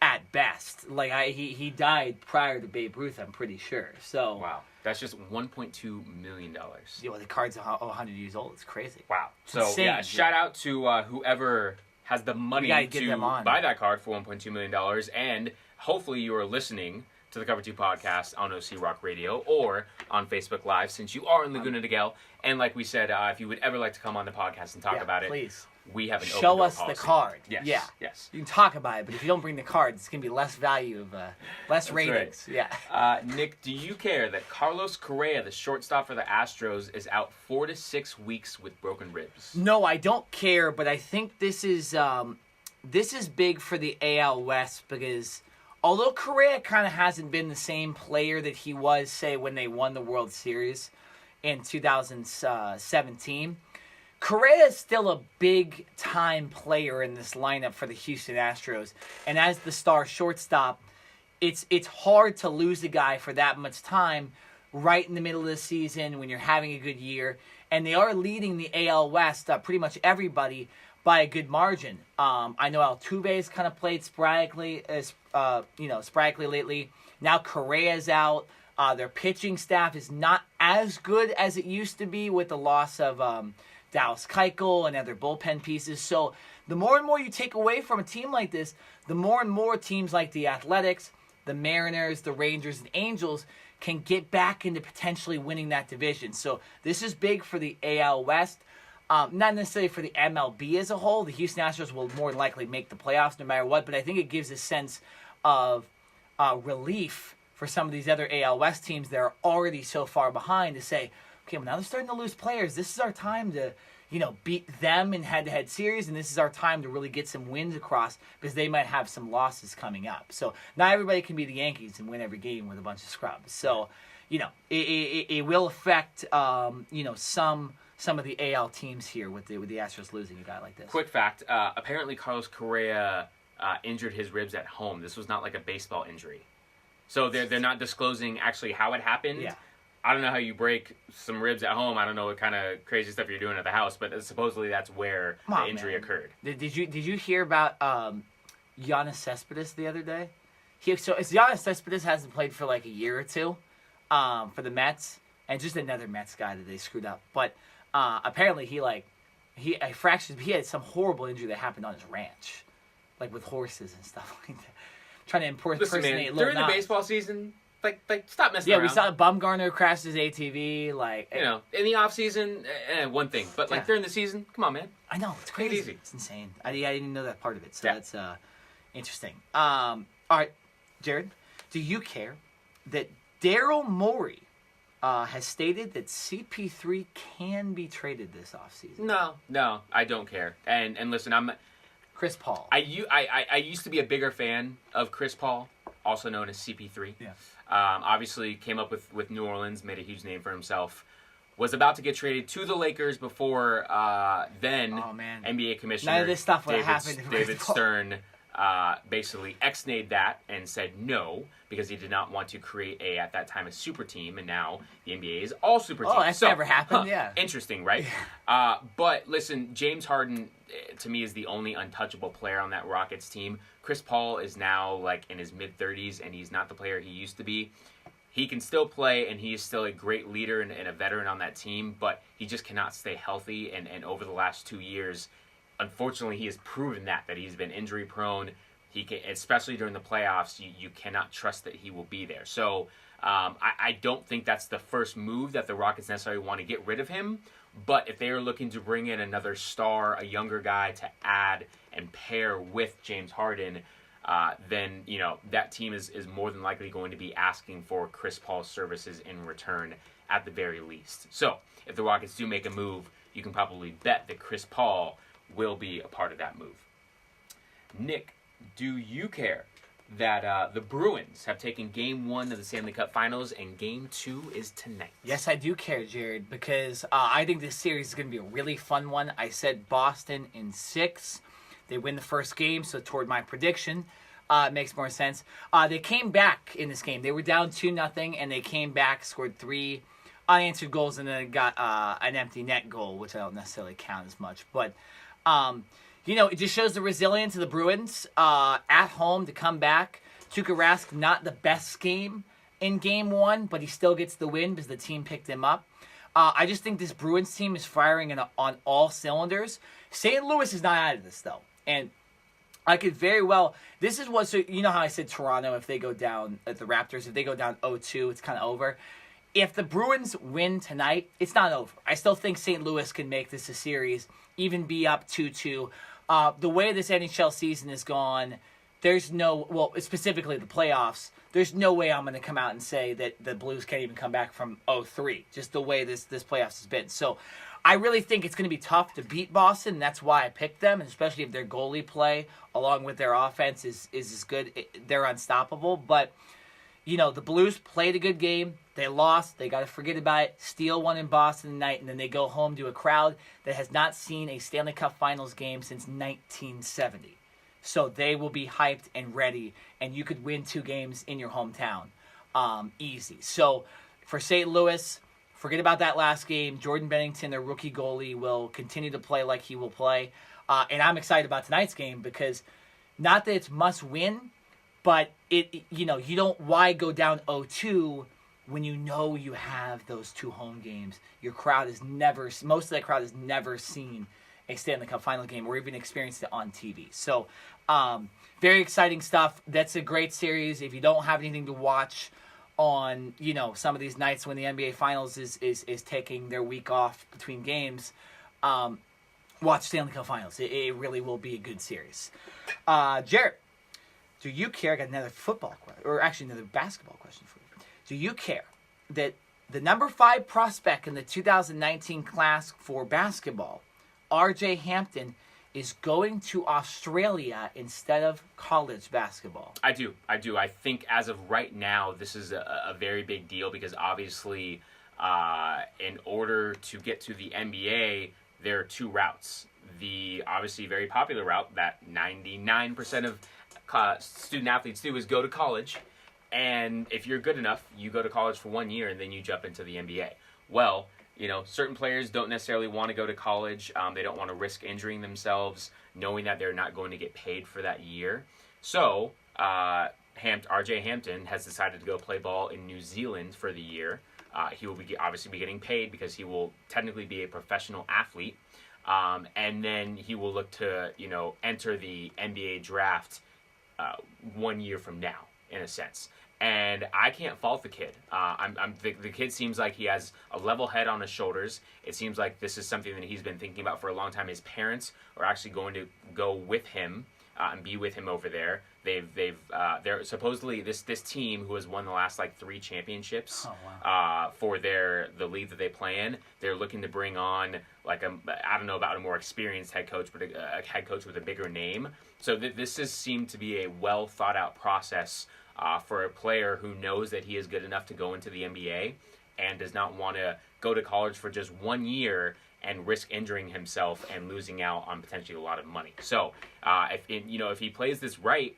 at best. Like he died prior to Babe Ruth, I'm pretty sure. So wow. That's just $1.2 million. Yeah, well, the card's 100 years old. It's crazy. Wow. So, yeah, shout out to whoever has the money to buy that card for $1.2 million. And hopefully you are listening to the Cover 2 podcast on OC Rock Radio or on Facebook Live since you are in Laguna Niguel. And like we said, if you would ever like to come on the podcast and talk about it, please. We have an open Show door us policy. the card. Yes. You can talk about it, but if you don't bring the card, it's going to be less value of less ratings. Right. Yeah. Nick, do you care that Carlos Correa, the shortstop for the Astros, is out 4 to 6 weeks with broken ribs? No, I don't care, but I think this is big for the AL West because although Correa kind of hasn't been the same player that he was, say, when they won the World Series in 2017. Correa is still a big-time player in this lineup for the Houston Astros. And as the star shortstop, it's hard to lose a guy for that much time right in the middle of the season when you're having a good year. And they are leading the AL West, pretty much everybody, by a good margin. I know Altuve's kind of played sporadically lately. Now Correa's out. Their pitching staff is not as good as it used to be with the loss of Dallas Keuchel and other bullpen pieces. So the more and more you take away from a team like this, the more and more teams like the Athletics, the Mariners, the Rangers, and Angels can get back into potentially winning that division. So this is big for the AL West. Not necessarily for the MLB as a whole. The Houston Astros will more likely make the playoffs no matter what, but I think it gives a sense of relief for some of these other AL West teams that are already so far behind to say, okay, well, now they're starting to lose players. This is our time to, beat them in head-to-head series, and this is our time to really get some wins across because they might have some losses coming up. So not everybody can be the Yankees and win every game with a bunch of scrubs. So, it will affect, some of the AL teams here with the Astros losing a guy like this. Quick fact, apparently Carlos Correa injured his ribs at home. This was not like a baseball injury. So they're not disclosing actually how it happened. Yeah. I don't know how you break some ribs at home. I don't know what kind of crazy stuff you're doing at the house, but supposedly that's where the injury occurred. Did you hear about Giannis Cespedes the other day? Giannis Cespedes hasn't played for like a year or two for the Mets, and just another Mets guy that they screwed up. But apparently he had some horrible injury that happened on his ranch, like with horses and stuff like that. Trying to impersonate during the baseball season. Like stop messing around. Yeah, we saw Bumgarner crash his ATV. In the off season, one thing, but during the season, come on, man. I know it's crazy. Easy. It's insane. I didn't know that part of it, so that's interesting. All right, Jared, do you care that Daryl Morey has stated that CP3 can be traded this offseason? No, I don't care. And listen, I'm Chris Paul. I used to be a bigger fan of Chris Paul, also known as CP3. Yeah. Obviously came up with New Orleans, made a huge name for himself. Was about to get traded to the Lakers before then NBA Commissioner none of this stuff would have happened. David Stern basically ex-nayed that and said no because he did not want to create at that time, a super team, and now the NBA is all super teams. Oh, that's never happened, yeah. Interesting, right? But listen, James Harden, to me, is the only untouchable player on that Rockets team. Chris Paul is now in his mid-30s, and he's not the player he used to be. He can still play, and he is still a great leader and a veteran on that team, but he just cannot stay healthy. And over the last 2 years, unfortunately, he has proven that he's been injury-prone. He can, especially during the playoffs, you cannot trust that he will be there. So I don't think that's the first move that the Rockets necessarily want to get rid of him. But if they are looking to bring in another star, a younger guy to add and pair with James Harden, then that team is more than likely going to be asking for Chris Paul's services in return at the very least. So if the Rockets do make a move, you can probably bet that Chris Paul will be a part of that move. Nick, do you care that the Bruins have taken Game 1 of the Stanley Cup Finals and Game 2 is tonight? Yes, I do care, Jared, because I think this series is going to be a really fun one. I said Boston in 6. They win the first game, so toward my prediction, it makes more sense. They came back in this game. They were down 2-0, and they came back, scored 3 unanswered goals, and then got an empty net goal, which I don't necessarily count as much. But it just shows the resilience of the Bruins at home to come back. Tuukka Rask, not the best game in Game 1, but he still gets the win because the team picked him up. I just think this Bruins team is firing on all cylinders. St. Louis is not out of this, though. And I could very well... This is what... So you know how I said Toronto, if they go down... the Raptors, if they go down 0-2, it's kind of over. If the Bruins win tonight, it's not over. I still think St. Louis can make this a series, even be up 2-2. The way this NHL season is gone, there's no... Well, specifically the playoffs, there's no way I'm going to come out and say that the Blues can't even come back from 0-3. Just the way this playoffs has been. So I really think it's going to be tough to beat Boston. That's why I picked them, especially if their goalie play, along with their offense, is as good. They're unstoppable. But, the Blues played a good game. They lost. They got to forget about it. Steal one in Boston tonight, and then they go home to a crowd that has not seen a Stanley Cup Finals game since 1970. So they will be hyped and ready, and you could win 2 games in your hometown easy. So for St. Louis, forget about that last game. Jordan Bennington, their rookie goalie, will continue to play like he will play. And I'm excited about tonight's game because not that it's must win, but you don't, why go down 0-2 when you have those 2 home games. Your crowd has never, most of that crowd has never seen a Stanley Cup final game or even experienced it on TV. So very exciting stuff. That's a great series. If you don't have anything to watch on, some of these nights when the NBA Finals is taking their week off between games, watch Stanley Cup Finals. It really will be a good series. Jared, do you care? I got another football question, or actually another basketball question for you. Do you care that the number 5 prospect in the 2019 class for basketball, R.J. Hampton, is going to Australia instead of college basketball? I do. I think as of right now, this is a very big deal because obviously in order to get to the NBA, there are 2 routes. The obviously very popular route that 99% of student athletes do is go to college. And if you're good enough, you go to college for 1 year and then you jump into the NBA. Well, certain players don't necessarily want to go to college. They don't want to risk injuring themselves, knowing that they're not going to get paid for that year. So, R.J. Hampton has decided to go play ball in New Zealand for the year. He will obviously be getting paid because he will technically be a professional athlete. And then he will look to, enter the NBA draft 1 year from now, in a sense. And I can't fault the kid. The kid seems like he has a level head on his shoulders. It seems like this is something that he's been thinking about for a long time. His parents are actually going to go with him and be with him over there. They're supposedly this team who has won the last 3 championships for the league that they play in. They're looking to bring on I don't know about a more experienced head coach, but a head coach with a bigger name. So this has seemed to be a well thought out process for a player who knows that he is good enough to go into the NBA and does not want to go to college for just 1 year and risk injuring himself and losing out on potentially a lot of money. So if he plays this right,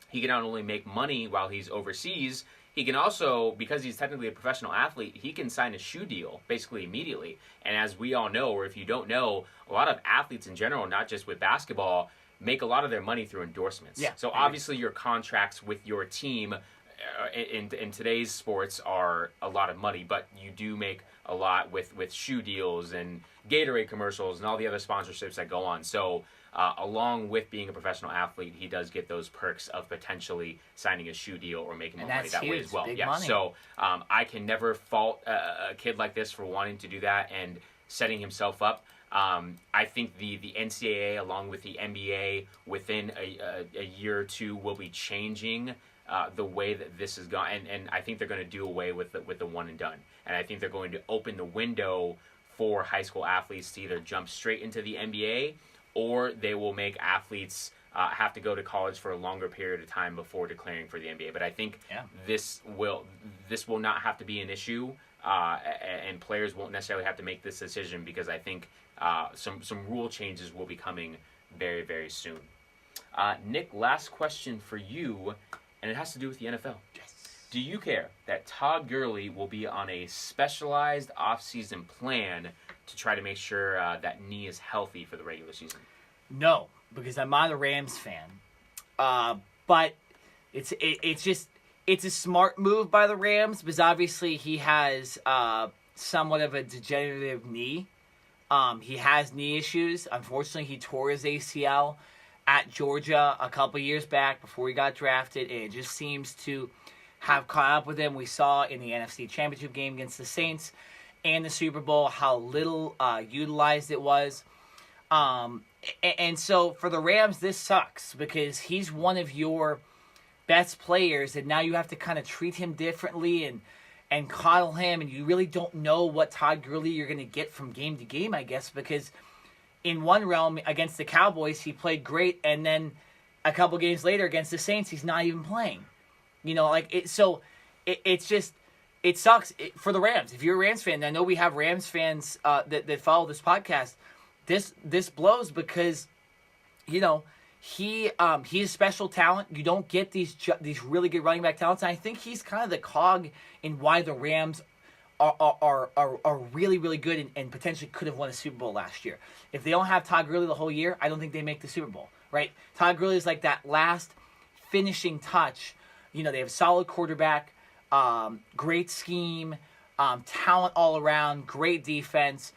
he can not only make money while he's overseas, he can also, because he's technically a professional athlete, he can sign a shoe deal basically immediately. And as we all know, or if you don't know, a lot of athletes in general, not just with basketball, make a lot of their money through endorsements. Yeah. So obviously your contracts with your team in today's sports are a lot of money, but you do make a lot with shoe deals and Gatorade commercials and all the other sponsorships that go on. So along with being a professional athlete, he does get those perks of potentially signing a shoe deal or making more money that way as well. Big yeah. money. So I can never fault a kid like this for wanting to do that and setting himself up. I think the NCAA, along with the NBA, within a year or two, will be changing the way that this is gone, and I think they're going to do away with the one and done. And I think they're going to open the window for high school athletes to either jump straight into the NBA, or they will make athletes have to go to college for a longer period of time before declaring for the NBA. But I think this will not have to be an issue, and players won't necessarily have to make this decision because I think some rule changes will be coming very, very soon. Nick, last question for you, and it has to do with the NFL. Yes. Do you care that Todd Gurley will be on a specialized offseason plan to try to make sure that knee is healthy for the regular season? No, because I'm not a Rams fan. But it's a smart move by the Rams because obviously he has somewhat of a degenerative knee. He has knee issues. Unfortunately, he tore his ACL at Georgia a couple years back before he got drafted, and it just seems to have caught up with him. We saw in the NFC Championship game against the Saints and the Super Bowl how little utilized it was. And so for the Rams, this sucks because he's one of your best players, and now you have to kind of treat him differently and coddle him, and you really don't know what Todd Gurley you're going to get from game to game, I guess, because in one realm against the Cowboys, he played great, and then a couple games later against the Saints, he's not even playing. It's just, it sucks for the Rams. If you're a Rams fan, and I know we have Rams fans that follow this podcast, this blows because, he is special talent. You don't get these really good running back talents. And I think he's kind of the cog in why the Rams are really, really good and potentially could have won a Super Bowl last year. If they don't have Todd Gurley the whole year, I don't think they make the Super Bowl, right? Todd Gurley is like that last finishing touch. They have a solid quarterback, great scheme, talent all around, great defense,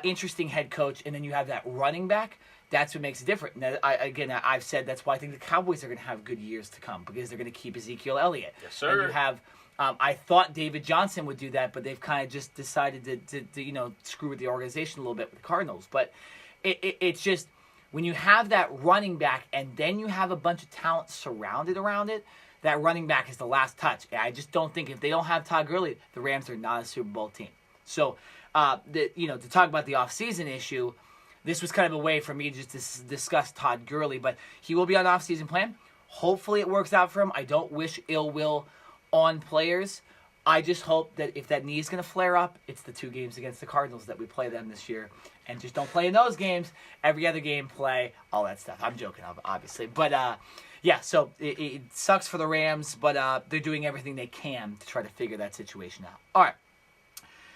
interesting head coach, and then you have that running back. That's what makes it different. Now, I've said that's why I think the Cowboys are going to have good years to come because they're going to keep Ezekiel Elliott. Yes, sir. And you have, I thought David Johnson would do that, but they've kind of just decided to screw with the organization a little bit with the Cardinals. But it's just when you have that running back and then you have a bunch of talent surrounded around it, that running back is the last touch. I just don't think if they don't have Todd Gurley, the Rams are not a Super Bowl team. So, to talk about the offseason issue, this was kind of a way for me just to discuss Todd Gurley, but he will be on offseason plan. Hopefully it works out for him. I don't wish ill will on players. I just hope that if that knee is going to flare up, it's the 2 games against the Cardinals that we play them this year. And just don't play in those games. Every other game, play, all that stuff. I'm joking, obviously. But, so it sucks for the Rams, but they're doing everything they can to try to figure that situation out. All right.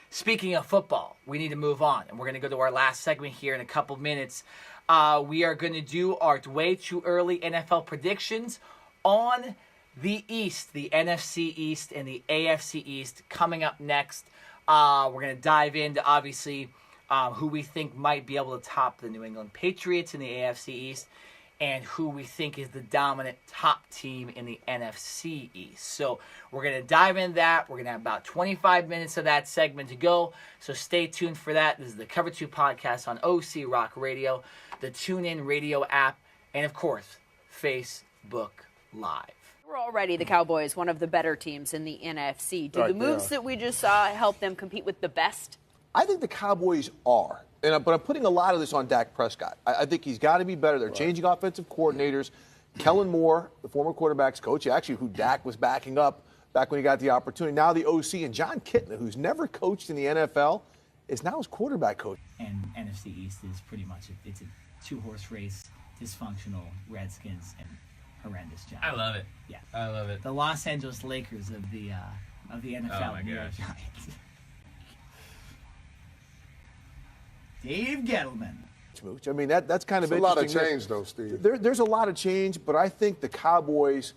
Speaking of football, we need to move on. And we're going to go to our last segment here in a couple minutes. We are going to do our way too early NFL predictions on the East, the NFC East and the AFC East coming up next. We're going to dive into, obviously, who we think might be able to top the New England Patriots in the AFC East and who we think is the dominant top team in the NFC East. So we're going to dive into that. We're going to have about 25 minutes of that segment to go. So stay tuned for that. This is the Cover 2 podcast on OC Rock Radio, the TuneIn Radio app, and, of course, Facebook Live. We're already the Cowboys, one of the better teams in the NFC. Do the moves that we just saw help them compete with the best? I think the Cowboys are. But I'm putting a lot of this on Dak Prescott. I think he's got to be better. They're changing offensive coordinators. Kellen Moore, the former quarterback's coach, actually who Dak was backing up back when he got the opportunity. Now the OC, and John Kitna, who's never coached in the NFL, is now his quarterback coach. And NFC East is pretty much it's a 2-horse race, dysfunctional Redskins and horrendous Giants. I love it. Yeah, I love it. The Los Angeles Lakers of the NFL. Oh my gosh. Giants. Dave Gettleman. I mean, that's kind of interesting. A lot of change, though, Steve. There's a lot of change, but I think the Cowboys,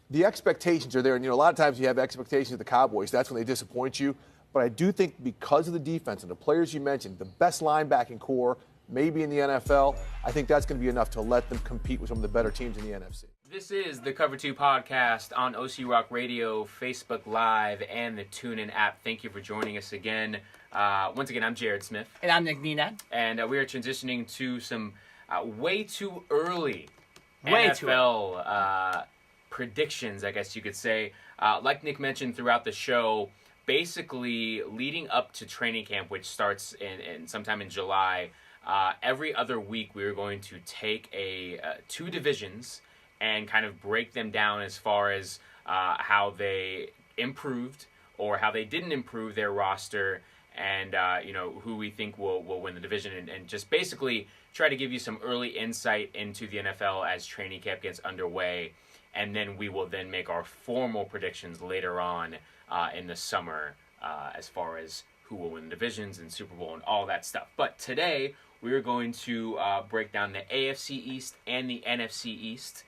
the expectations are there. And, a lot of times you have expectations of the Cowboys. That's when they disappoint you. But I do think because of the defense and the players you mentioned, the best linebacking core, maybe in the NFL, I think that's going to be enough to let them compete with some of the better teams in the NFC. This is the Cover 2 podcast on OC Rock Radio, Facebook Live, and the TuneIn app. Thank you for joining us again. Once again, I'm Jared Smith. And I'm Nick Nenad. And we are transitioning to some way too early NFL predictions, I guess you could say. Like Nick mentioned throughout the show, basically leading up to training camp, which starts in sometime in July, every other week we are going to take 2 divisions and kind of break them down as far as how they improved or how they didn't improve their roster, and who we think will win the division, and just basically try to give you some early insight into the NFL as training camp gets underway, and then we will then make our formal predictions later on in the summer as far as who will win the divisions and Super Bowl and all that stuff. But today we are going to break down the AFC East and the NFC East.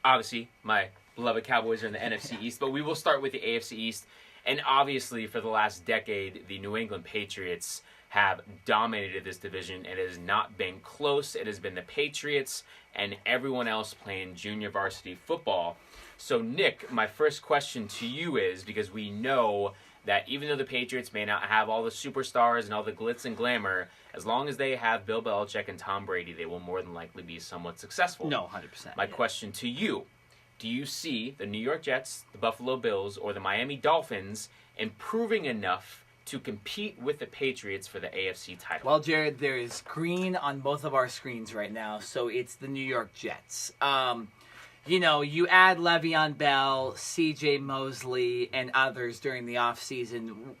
Obviously, my beloved Cowboys are in the NFC East, but we will start with the AFC East. And obviously, for the last decade, the New England Patriots have dominated this division. It has not been close. It has been the Patriots and everyone else playing junior varsity football. So, Nick, my first question to you is, because we know that even though the Patriots may not have all the superstars and all the glitz and glamour, as long as they have Bill Belichick and Tom Brady, they will more than likely be somewhat successful. No, 100%. My question to you, do you see the New York Jets, the Buffalo Bills, or the Miami Dolphins improving enough to compete with the Patriots for the AFC title? Well, Jared, there is green on both of our screens right now, so it's the New York Jets. You add Le'Veon Bell, C.J. Mosley, and others during the offseason,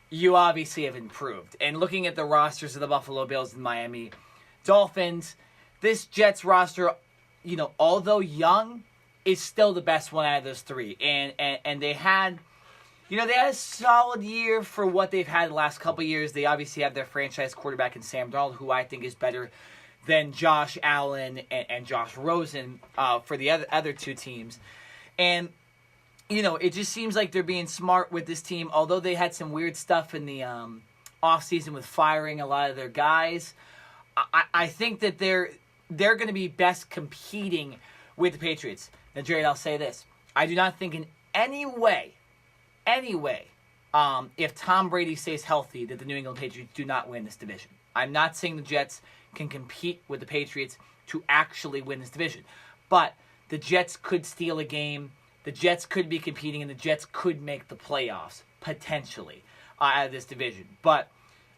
you obviously have improved. And looking at the rosters of the Buffalo Bills and Miami Dolphins, this Jets roster, although young, is still the best one out of those 3. And they had, they had a solid year for what they've had the last couple of years. They obviously have their franchise quarterback in Sam Darnold, who I think is better than Josh Allen and Josh Rosen for the other 2 teams. And, it just seems like they're being smart with this team. Although they had some weird stuff in the offseason with firing a lot of their guys, I think that they're going to be best competing with the Patriots. Now, Jared, I'll say this. I do not think in any way, if Tom Brady stays healthy, that the New England Patriots do not win this division. I'm not saying the Jets can compete with the Patriots to actually win this division. But the Jets could steal a game. The Jets could be competing, and the Jets could make the playoffs, potentially, out of this division. But,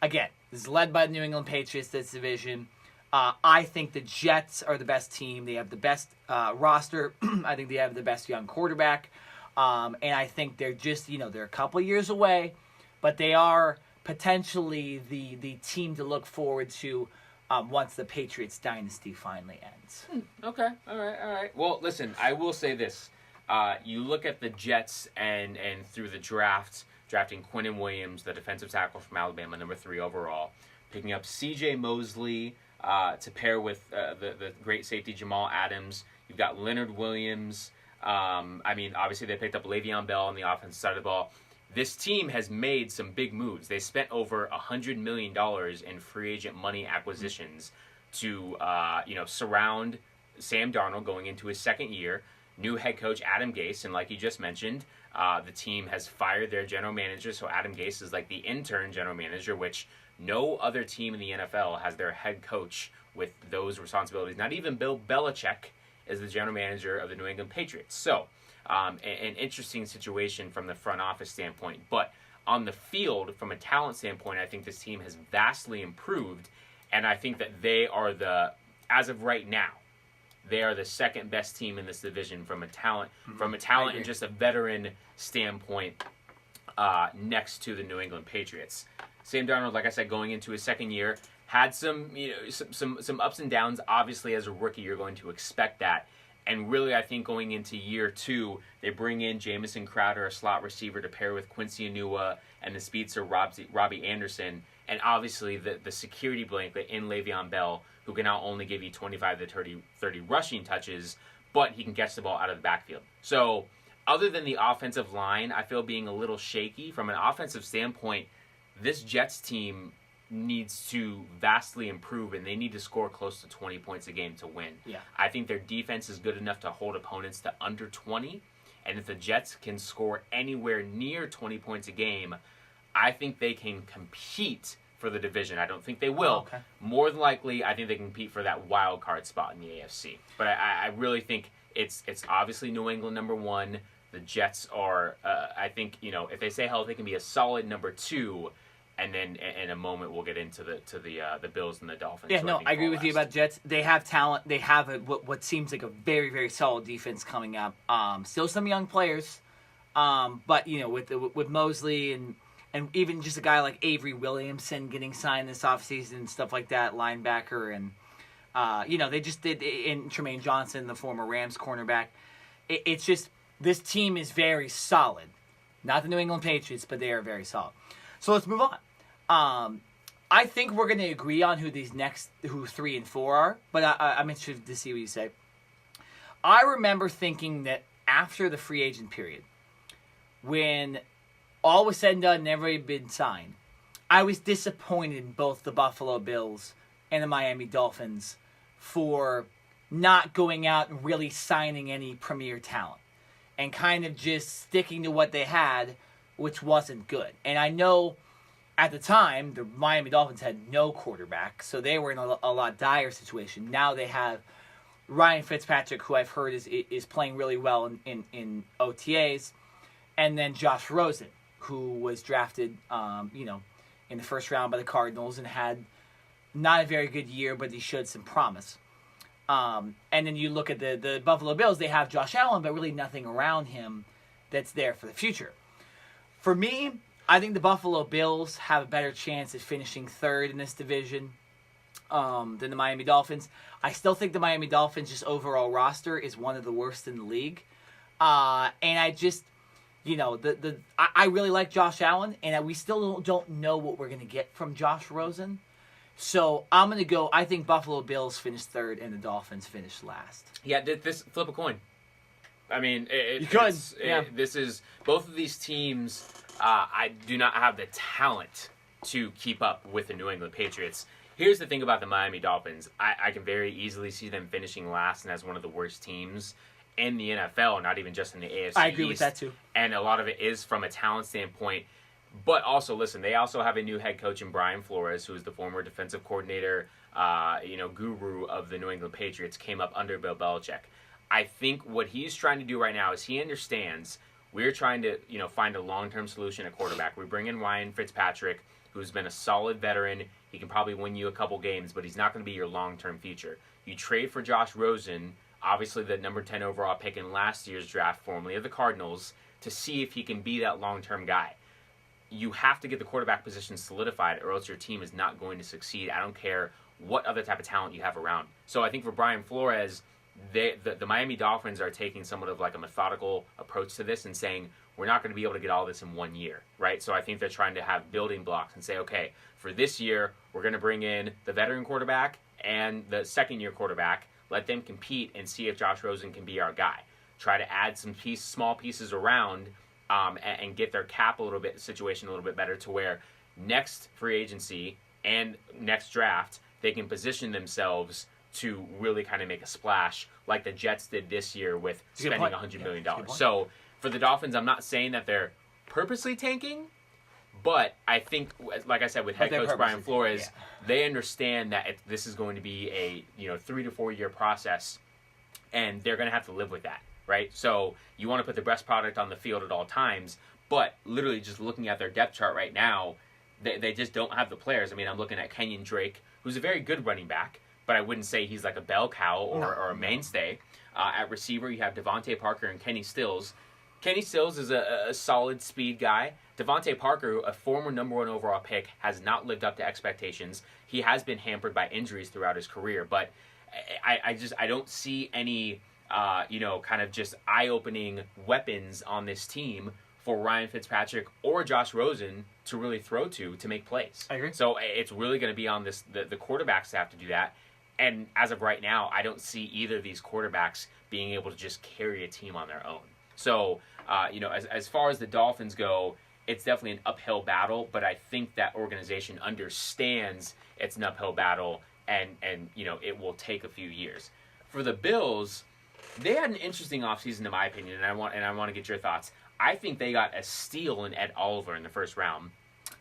again, this is led by the New England Patriots, this division. I think the Jets are the best team. They have the best roster. I think they have the best young quarterback. And I think they're just, they're a couple years away, but they are potentially the team to look forward to once the Patriots dynasty finally ends. Okay. All right. Well, listen, I will say this. You look at the Jets and through the draft, drafting Quinnen Williams, the defensive tackle from Alabama, number 3 overall, picking up C.J. Mosley to pair with the great safety Jamal Adams. You've got Leonard Williams. Obviously they picked up Le'Veon Bell on the offensive side of the ball. This team has made some big moves. They spent over $100 million in free agent money acquisitions to surround Sam Darnold going into his second year. New head coach Adam Gase, and like you just mentioned, the team has fired their general manager, so Adam Gase is like the intern general manager, which no other team in the NFL has their head coach with those responsibilities. Not even Bill Belichick is the general manager of the New England Patriots. So, an interesting situation from the front office standpoint. But on the field, from a talent standpoint, I think this team has vastly improved, and I think that they are as of right now, they are the second best team in this division from a talent, and just a veteran standpoint, next to the New England Patriots. Sam Darnold, like I said, going into his second year, had some ups and downs. Obviously, as a rookie, you're going to expect that. And really, I think going into year 2, they bring in Jamison Crowder, a slot receiver, to pair with Quincy Enunwa and the speedster Robbie Anderson. And obviously, the security blanket in Le'Veon Bell, who can not only give you 25 to 30 rushing touches, but he can catch the ball out of the backfield. So, other than the offensive line, I feel being a little shaky. From an offensive standpoint, this Jets team needs to vastly improve, and they need to score close to 20 points a game to win. Yeah. I think their defense is good enough to hold opponents to under 20, and if the Jets can score anywhere near 20 points a game, I think they can compete for the division. I don't think they will. Okay. More than likely, I think they can compete for that wild card spot in the AFC. But I really think it's obviously New England number 1. The Jets are, I think, if they stay healthy, they can be a solid number 2. And then in a moment we'll get into the Bills and the Dolphins. Yeah, no, I agree with you about Jets. They have talent. They have what seems like a very, very solid defense coming up. Still some young players, but with Mosley and even just a guy like Avery Williamson getting signed this offseason and stuff like that, linebacker, and they just did in Tremaine Johnson, the former Rams cornerback. It's just this team is very solid. Not the New England Patriots, but they are very solid. So let's move on. I think we're going to agree on who 3 and 4 are, but I'm interested to see what you say. I remember thinking that after the free agent period, when all was said and done and everybody had been signed, I was disappointed in both the Buffalo Bills and the Miami Dolphins for not going out and really signing any premier talent and kind of just sticking to what they had, which wasn't good. And I know at the time, the Miami Dolphins had no quarterback, so they were in a lot dire situation. Now they have Ryan Fitzpatrick, who I've heard is playing really well in OTAs, and then Josh Rosen, who was drafted in the first round by the Cardinals and had not a very good year, but he showed some promise. And then you look at the Buffalo Bills, they have Josh Allen, but really nothing around him that's there for the future. For me, I think the Buffalo Bills have a better chance at finishing 3rd in this division than the Miami Dolphins. I still think the Miami Dolphins' just overall roster is one of the worst in the league. And I just, I really like Josh Allen, and we still don't know what we're going to get from Josh Rosen. So I'm going to go, I think Buffalo Bills finish 3rd and the Dolphins finish last. Yeah, this flip a coin. I mean, you could. This is both of these teams. I do not have the talent to keep up with the New England Patriots. Here's the thing about the Miami Dolphins. I can very easily see them finishing last and as one of the worst teams in the NFL, not even just in the AFC East. I agree with that too. And a lot of it is from a talent standpoint. But also, listen, they also have a new head coach in Brian Flores, who is the former defensive coordinator, guru of the New England Patriots, came up under Bill Belichick. I think what he's trying to do right now is he understands we're trying to, find a long-term solution at quarterback. We bring in Ryan Fitzpatrick, who's been a solid veteran. He can probably win you a couple games, but he's not going to be your long-term future. You trade for Josh Rosen, obviously the number 10 overall pick in last year's draft, formerly of the Cardinals, to see if he can be that long-term guy. You have to get the quarterback position solidified, or else your team is not going to succeed. I don't care what other type of talent you have around. So I think for Brian Flores, the Miami Dolphins are taking somewhat of like a methodical approach to this and saying, we're not going to be able to get all this in 1 year, right? So I think they're trying to have building blocks and say, okay, for this year, we're going to bring in the veteran quarterback and the second-year quarterback, let them compete and see if Josh Rosen can be our guy. Try to add some small pieces around and get their cap situation a little bit better to where next free agency and next draft, they can position themselves to really kind of make a splash like the Jets did this year with spending $100 million. So for the Dolphins, I'm not saying that they're purposely tanking, but I think, like I said, with head coach Brian Flores, they understand that this is going to be a 3 to 4 year process, and they're going to have to live with that, right? So you want to put the best product on the field at all times, but literally just looking at their depth chart right now, they just don't have the players. I mean, I'm looking at Kenyon Drake, who's a very good running back, but I wouldn't say he's like a bell cow or a mainstay. At receiver, you have Devontae Parker and Kenny Stills. Kenny Stills is a solid speed guy. Devontae Parker, a former number 1 overall pick, has not lived up to expectations. He has been hampered by injuries throughout his career, but I don't see any kind of just eye-opening weapons on this team for Ryan Fitzpatrick or Josh Rosen to really throw to make plays. I agree. So it's really going to be on the quarterbacks to have to do that. And as of right now, I don't see either of these quarterbacks being able to just carry a team on their own. So, as far as the Dolphins go, it's definitely an uphill battle, but I think that organization understands it's an uphill battle and it will take a few years. For the Bills, they had an interesting offseason in my opinion, and I want to get your thoughts. I think they got a steal in Ed Oliver in the first round.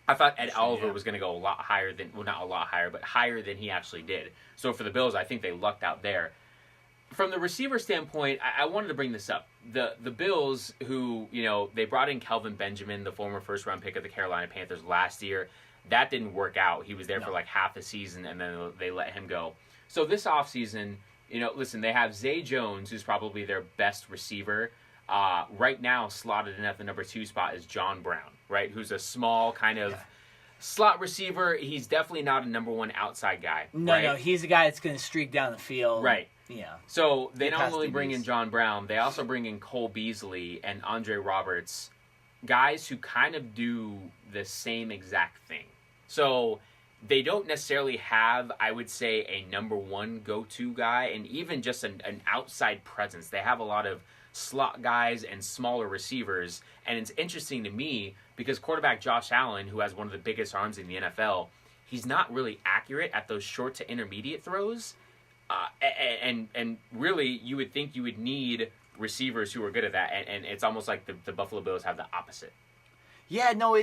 I thought Ed Oliver was going to go a lot higher than, well, not a lot higher, but higher than he actually did. So for the Bills, I think they lucked out there. From the receiver standpoint, I wanted to bring this up. The Bills, who, they brought in Kelvin Benjamin, the former first-round pick of the Carolina Panthers last year. That didn't work out. He was there for like half the season, and then they let him go. So this offseason, listen, they have Zay Jones, who's probably their best receiver. Right now, slotted in at the number 2 spot is John Brown, right? Who's a small kind of slot receiver. He's definitely not a number 1 outside guy. No, he's a guy that's going to streak down the field. Right. Yeah. So they not only bring in John Brown, they also bring in Cole Beasley and Andre Roberts, guys who kind of do the same exact thing. So they don't necessarily have, I would say, a number 1 go-to guy and even just an outside presence. They have a lot of slot guys and smaller receivers, and it's interesting to me because quarterback Josh Allen, who has one of the biggest arms in the NFL, he's not really accurate at those short to intermediate throws, and really you would think you would need receivers who are good at that, and it's almost like the Buffalo Bills have the opposite. Yeah, no,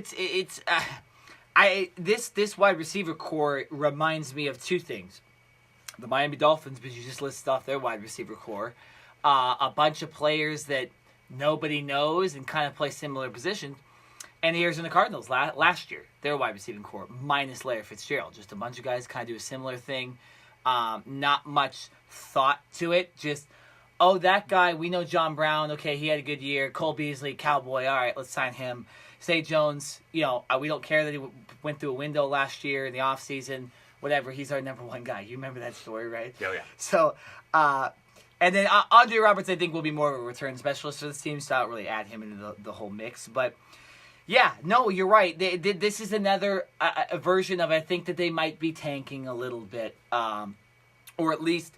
this wide receiver core reminds me of 2 things: the Miami Dolphins, because you just listed off their wide receiver core. A bunch of players that nobody knows and kind of play similar positions. And the Arizona Cardinals last year, their wide receiving core, minus Larry Fitzgerald. Just a bunch of guys kind of do a similar thing. Not much thought to it. Just, that guy, we know John Brown. Okay, he had a good year. Cole Beasley, Cowboy. All right, let's sign him. Zay Jones, we don't care that he went through a window last year in the offseason. Whatever, he's our number 1 guy. You remember that story, right? Oh, yeah. So, and then Andre Roberts, I think, will be more of a return specialist for this team, so I don't really add him into the whole mix. But, yeah, no, you're right. This is another a version of, I think, that they might be tanking a little bit. Or at least,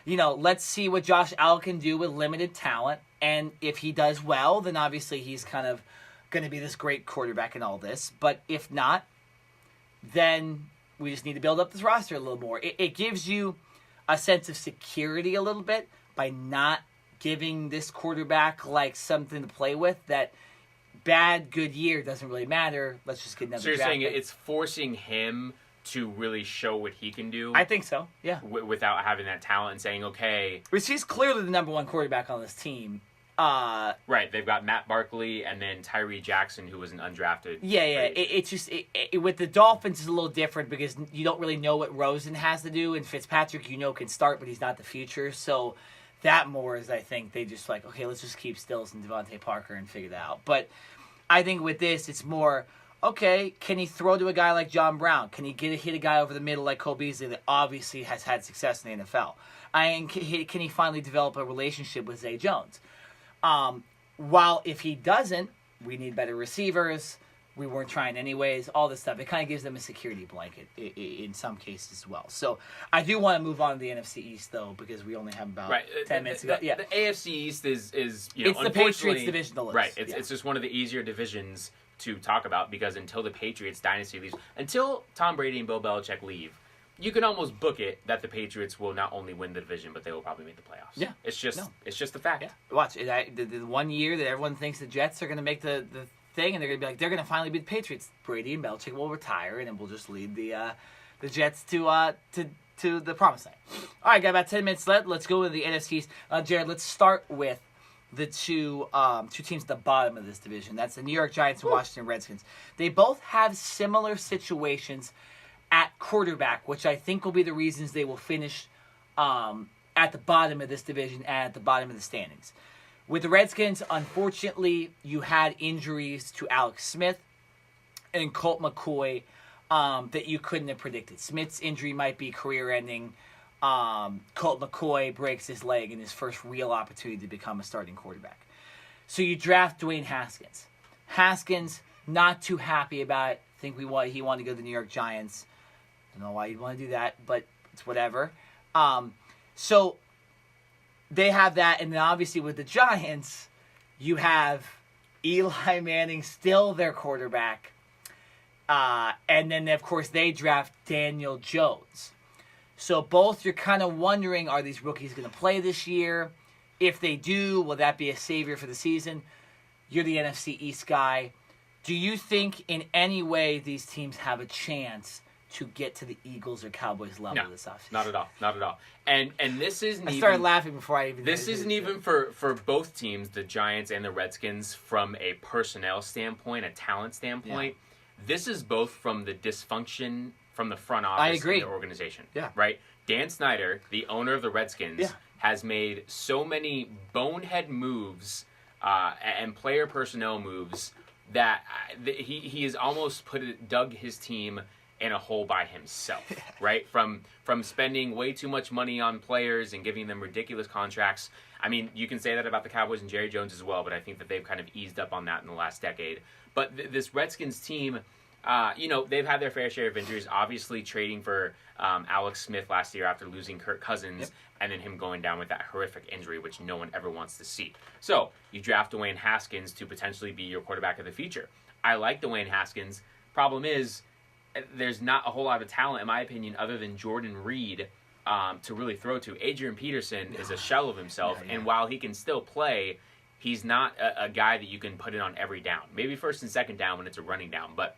let's see what Josh Allen can do with limited talent. And if he does well, then obviously he's kind of going to be this great quarterback in all this. But if not, then we just need to build up this roster a little more. It gives you a sense of security a little bit by not giving this quarterback like something to play with that bad, good year doesn't really matter. Let's just get another. So you're draft saying pick. it's forcing him to really show what he can do? I think so. Yeah. Without having that talent and saying, okay, which he's clearly the number one quarterback on this team. Right, they've got Matt Barkley and then Tyree Jackson, who was an undrafted. Yeah. It's just with the Dolphins is a little different because you don't really know what Rosen has to do, and Fitzpatrick can start, but he's not the future. So that more is, I think, they just like, okay, let's just keep Stills and Devontae Parker and figure that out. But I think with this, it's more, okay, can he throw to a guy like John Brown? Can he hit a guy over the middle like Cole Beasley that obviously has had success in the NFL? And can he finally develop a relationship with Zay Jones? While if he doesn't, we need better receivers. We weren't trying anyways. All this stuff. It kind of gives them a security blanket in some cases as well. So I do want to move on to the NFC East though, because we only have about 10 minutes to go. Yeah, the AFC East is it's the Patriots divisional list. Right. It's just one of the easier divisions to talk about because until the Patriots dynasty leaves, until Tom Brady and Bill Belichick leave, you can almost book it that the Patriots will not only win the division, but they will probably make the playoffs. Yeah. It's just the fact. Yeah. Watch it. The 1 year that everyone thinks the Jets are going to make the thing, and they're going to be like, they're going to finally beat the Patriots. Brady and Belichick will retire, and then we'll just lead the Jets to the promised land. All right, got about 10 minutes left. Let's go to the NFC East. Jared, let's start with the two teams at the bottom of this division. That's the New York Giants and Washington Redskins. They both have similar situations at quarterback, which I think will be the reasons they will finish at the bottom of this division and at the bottom of the standings. With the Redskins, unfortunately, you had injuries to Alex Smith and Colt McCoy that you couldn't have predicted. Smith's injury might be career-ending. Colt McCoy breaks his leg in his first real opportunity to become a starting quarterback. So you draft Dwayne Haskins. Haskins, not too happy about it. Think he wanted to go to the New York Giants. Don't know why you'd want to do that, but it's whatever. So they have that, and then obviously with the Giants, you have Eli Manning still their quarterback. And then, of course, they draft Daniel Jones. So both you're kind of wondering, are these rookies going to play this year? If they do, will that be a savior for the season? You're the NFC East guy. Do you think in any way these teams have a chance to get to the Eagles or Cowboys level this offseason? Not at all. And this isn't I started laughing before I even... This isn't even for both teams, the Giants and the Redskins, from a personnel standpoint, a talent standpoint. Yeah. This is both from the dysfunction from the front office and the organization. Yeah. Right? Dan Snyder, the owner of the Redskins, has made so many bonehead moves and player personnel moves that he has almost dug his team in a hole by himself, right? From spending way too much money on players and giving them ridiculous contracts. I mean, you can say that about the Cowboys and Jerry Jones as well, but I think that they've kind of eased up on that in the last decade. But this Redskins team, they've had their fair share of injuries. Obviously, trading for Alex Smith last year after losing Kirk Cousins, and then him going down with that horrific injury, which no one ever wants to see. So you draft Dwayne Haskins to potentially be your quarterback of the future. I like Dwayne Haskins. Problem is, there's not a whole lot of talent, in my opinion, other than Jordan Reed to really throw to. Adrian Peterson is a shell of himself, and while he can still play, he's not a guy that you can put in on every down. Maybe first and second down when it's a running down, but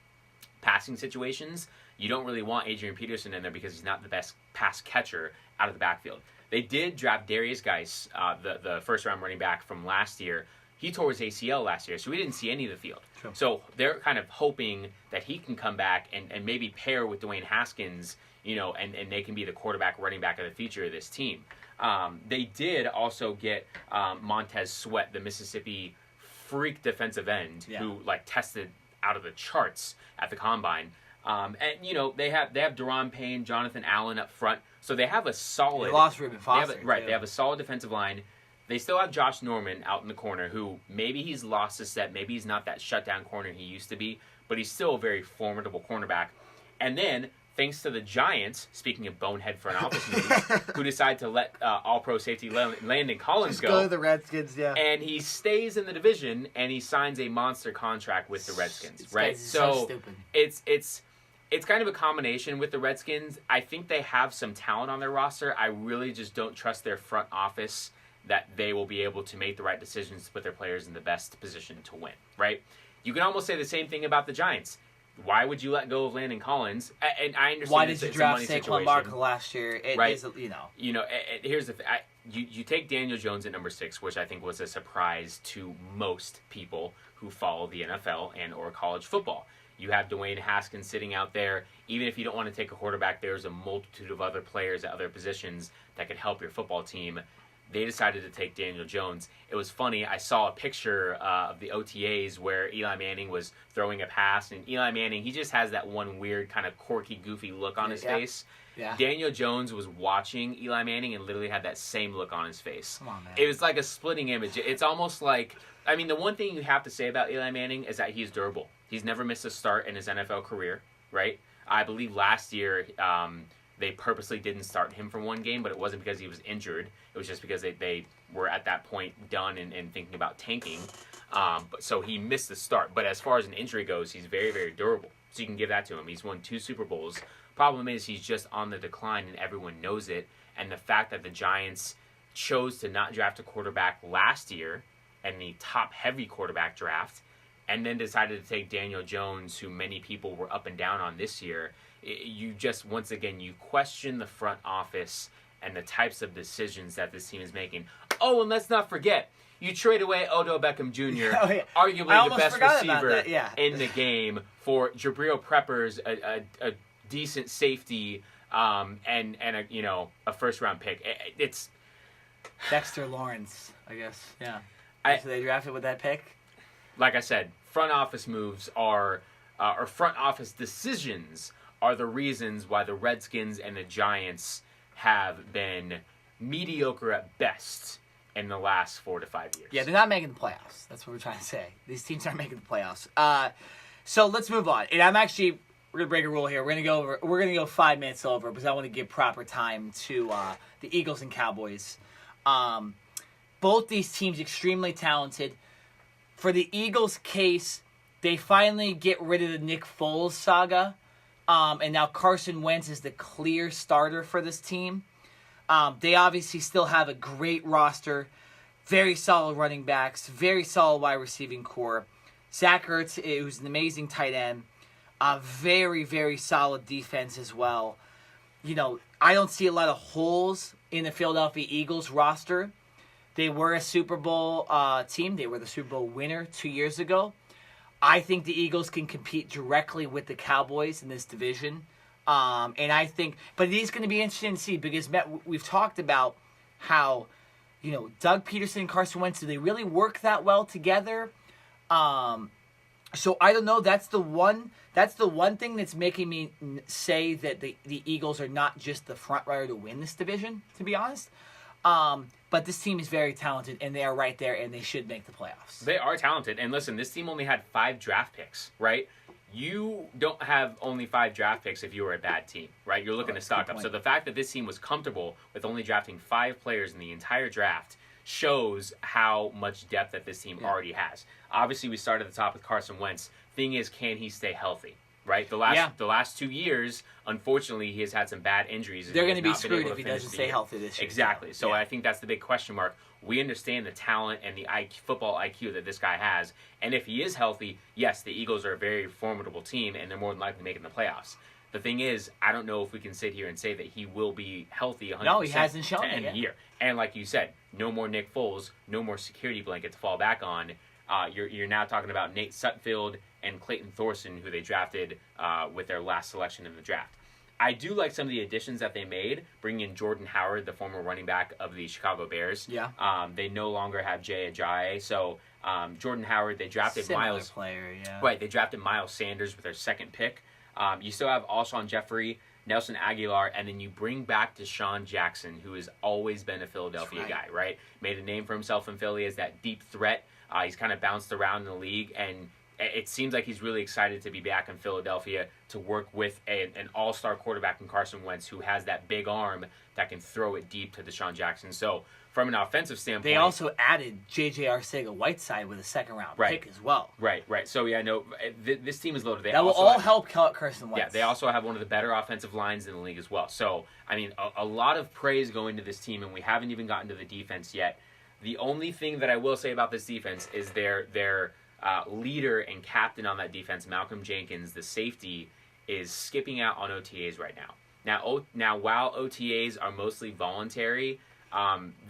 passing situations, you don't really want Adrian Peterson in there because he's not the best pass catcher out of the backfield. They did draft Darius Geis, the first-round running back from last year. He tore his ACL last year, so we didn't see any of the field. True. So they're kind of hoping that he can come back and maybe pair with Dwayne Haskins, and they can be the quarterback, running back of the future of this team. They did also get Montez Sweat, the Mississippi freak defensive end, who tested out of the charts at the combine. And they have Daron Payne, Jonathan Allen up front, so they have a solid. They lost Reuben Foster. They have a solid defensive line. They still have Josh Norman out in the corner, who maybe he's lost a step, maybe he's not that shutdown corner he used to be, but he's still a very formidable cornerback. And then, thanks to the Giants, speaking of bonehead front office moves, who decide to let all-pro safety Landon Collins go to the Redskins, and he stays in the division, and he signs a monster contract with the Redskins, right? So stupid. It's kind of a combination with the Redskins. I think they have some talent on their roster. I really just don't trust their front office that they will be able to make the right decisions to put their players in the best position to win, right? You can almost say the same thing about the Giants. Why would you let go of Landon Collins? And I understand why did you draft Saquon Barkley last year? Right. Here's the thing. You take Daniel Jones at number 6, which I think was a surprise to most people who follow the NFL and or college football. You have Dwayne Haskins sitting out there. Even if you don't want to take a quarterback, there's a multitude of other players at other positions that could help your football team. They decided to take Daniel Jones. It was funny. I saw a picture of the OTAs where Eli Manning was throwing a pass, and Eli Manning, he just has that one weird kind of quirky, goofy look on his face. Yeah. Daniel Jones was watching Eli Manning and literally had that same look on his face. Come on, man. It was like a splitting image. It's almost like, I mean, the one thing you have to say about Eli Manning is that he's durable. He's never missed a start in his NFL career, right? I believe last year they purposely didn't start him for one game, but it wasn't because he was injured. It was just because they were at that point done and thinking about tanking. So he missed the start. But as far as an injury goes, he's very, very durable. So you can give that to him. He's won 2 Super Bowls. Problem is he's just on the decline, and everyone knows it. And the fact that the Giants chose to not draft a quarterback last year in the top-heavy quarterback draft, and then decided to take Daniel Jones, who many people were up and down on this year, you just, once again, you question the front office and the types of decisions that this team is making. Oh, and let's not forget, you trade away Odell Beckham Jr., arguably the best receiver in the game, for Jabril Peppers, a decent safety, and a first-round pick. It's Dexter Lawrence, I guess. Yeah. So they drafted with that pick? Like I said, front office moves or front office decisions are the reasons why the Redskins and the Giants have been mediocre at best in the last 4 to 5 years. Yeah, they're not making the playoffs. That's what we're trying to say. These teams aren't making the playoffs. So let's move on. And we're gonna break a rule here. We're gonna go 5 minutes over because I want to give proper time to the Eagles and Cowboys. Both these teams extremely talented. For the Eagles' case, they finally get rid of the Nick Foles saga, and now Carson Wentz is the clear starter for this team. They obviously still have a great roster, very solid running backs, very solid wide receiving core. Zach Ertz, who's an amazing tight end, very, very solid defense as well. I don't see a lot of holes in the Philadelphia Eagles roster. They were a Super Bowl team. They were the Super Bowl winner 2 years ago. I think the Eagles can compete directly with the Cowboys in this division. But it is going to be interesting to see because we've talked about how, Doug Peterson and Carson Wentz, do they really work that well together? So I don't know. That's the one thing that's making me say that the Eagles are not just the front runner to win this division, to be honest. But this team is very talented, and they are right there, and they should make the playoffs. They are talented. And listen, this team only had 5 draft picks, right? You don't have only 5 draft picks if you were a bad team, right? You're looking to stock up. So the fact that this team was comfortable with only drafting 5 players in the entire draft shows how much depth that this team already has. Obviously, we started at the top with Carson Wentz. Thing is, can he stay healthy? Right, the last 2 years, unfortunately, he has had some bad injuries. They're going to be screwed if he doesn't stay healthy this year. Exactly. So I think that's the big question mark. We understand the talent and the football IQ that this guy has, and if he is healthy, yes, the Eagles are a very formidable team, and they're more than likely making the playoffs. The thing is, I don't know if we can sit here and say that he will be healthy 100% no, he hasn't shown to end the year. And like you said, no more Nick Foles, no more security blanket to fall back on. You're now talking about Nate Sutfield and Clayton Thorson, who they drafted with their last selection in the draft. I do like some of the additions that they made, bringing in Jordan Howard, the former running back of the Chicago Bears. Yeah. They no longer have Jay Ajayi, so Jordan Howard, they drafted Miles. Player, yeah. Right, they drafted Miles Sanders with their second pick. You still have Alshon Jeffrey, Nelson Aguilar, and then you bring back Deshaun Jackson, who has always been a Philadelphia guy, right? Made a name for himself in Philly as that deep threat. He's kind of bounced around in the league, and it seems like he's really excited to be back in Philadelphia to work with an all-star quarterback in Carson Wentz who has that big arm that can throw it deep to Deshaun Jackson. So from an offensive standpoint... They also added J.J. Arcega-Whiteside with a second-round pick as well. Right. So, this team is loaded. That will all help Carson Wentz. Yeah, they also have one of the better offensive lines in the league as well. So, a lot of praise going to this team, and we haven't even gotten to the defense yet. The only thing that I will say about this defense is their leader and captain on that defense, Malcolm Jenkins, the safety, is skipping out on OTAs right now. Now, while OTAs are mostly voluntary,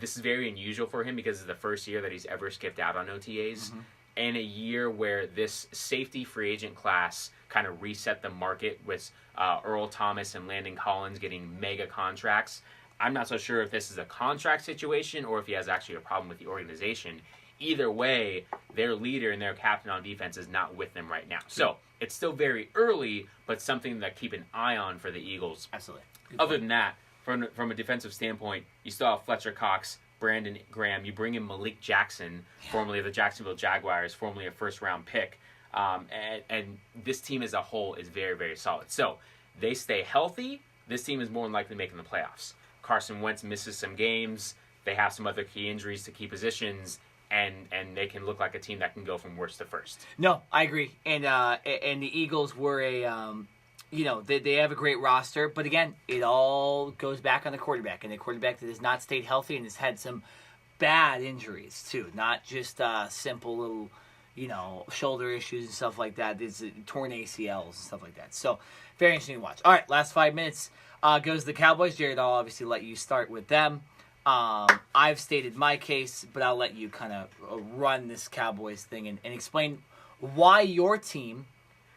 this is very unusual for him because it's the first year that he's ever skipped out on OTAs. Mm-hmm. And a year where this safety free agent class kind of reset the market with Earl Thomas and Landon Collins getting mega contracts. I'm not so sure if this is a contract situation or if he has actually a problem with the organization. Either way, their leader and their captain on defense is not with them right now. So it's still very early, but something to keep an eye on for the Eagles. Absolutely. Other than that, from a defensive standpoint, you still have Fletcher Cox, Brandon Graham. You bring in Malik Jackson, formerly of the Jacksonville Jaguars, formerly a first-round pick. And this team as a whole is very, very solid. So they stay healthy. This team is more than likely making the playoffs. Carson Wentz misses some games. They have some other key injuries to key positions. And they can look like a team that can go from worst to first. No, I agree. And the Eagles were they have a great roster. But again, it all goes back on the quarterback. And the quarterback that has not stayed healthy and has had some bad injuries, too. Not just simple little, shoulder issues and stuff like that. There's torn ACLs and stuff like that. So, very interesting to watch. All right, last 5 minutes goes the Cowboys. Jared, I'll obviously let you start with them. I've stated my case, but I'll let you kind of run this Cowboys thing and explain why your team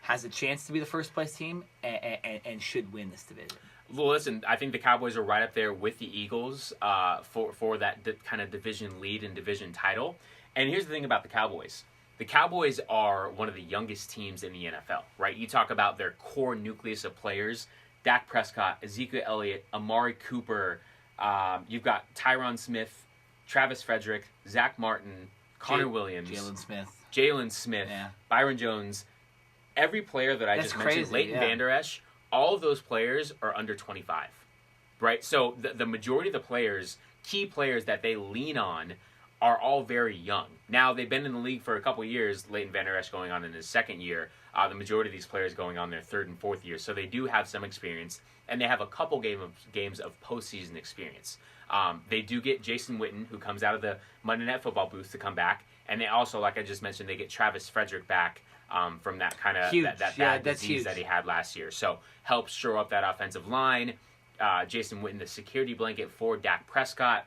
has a chance to be the first place team and should win this division. Well, listen, I think the Cowboys are right up there with the Eagles for that kind of division lead and division title. And here's the thing about the Cowboys. The Cowboys are one of the youngest teams in the NFL, right? You talk about their core nucleus of players, Dak Prescott, Ezekiel Elliott, Amari Cooper. You've got Tyron Smith, Travis Frederick, Zach Martin, Connor Williams, Jalen Smith, yeah. Byron Jones. Every player that I just mentioned, Leighton Vander Esch, all of those players are under 25, right? So the majority of the players, key players that they lean on, are all very young. Now, they've been in the league for a couple of years, Leighton Vander Esch going on in his second year, the majority of these players going on their third and fourth year. So they do have some experience, and they have a couple games of postseason experience. They do get Jason Witten, who comes out of the Monday Night Football booth, to come back. And they also, like I just mentioned, they get Travis Frederick back from that kind of that bad disease that he had last year. So helps shore up that offensive line. Jason Witten, the security blanket for Dak Prescott.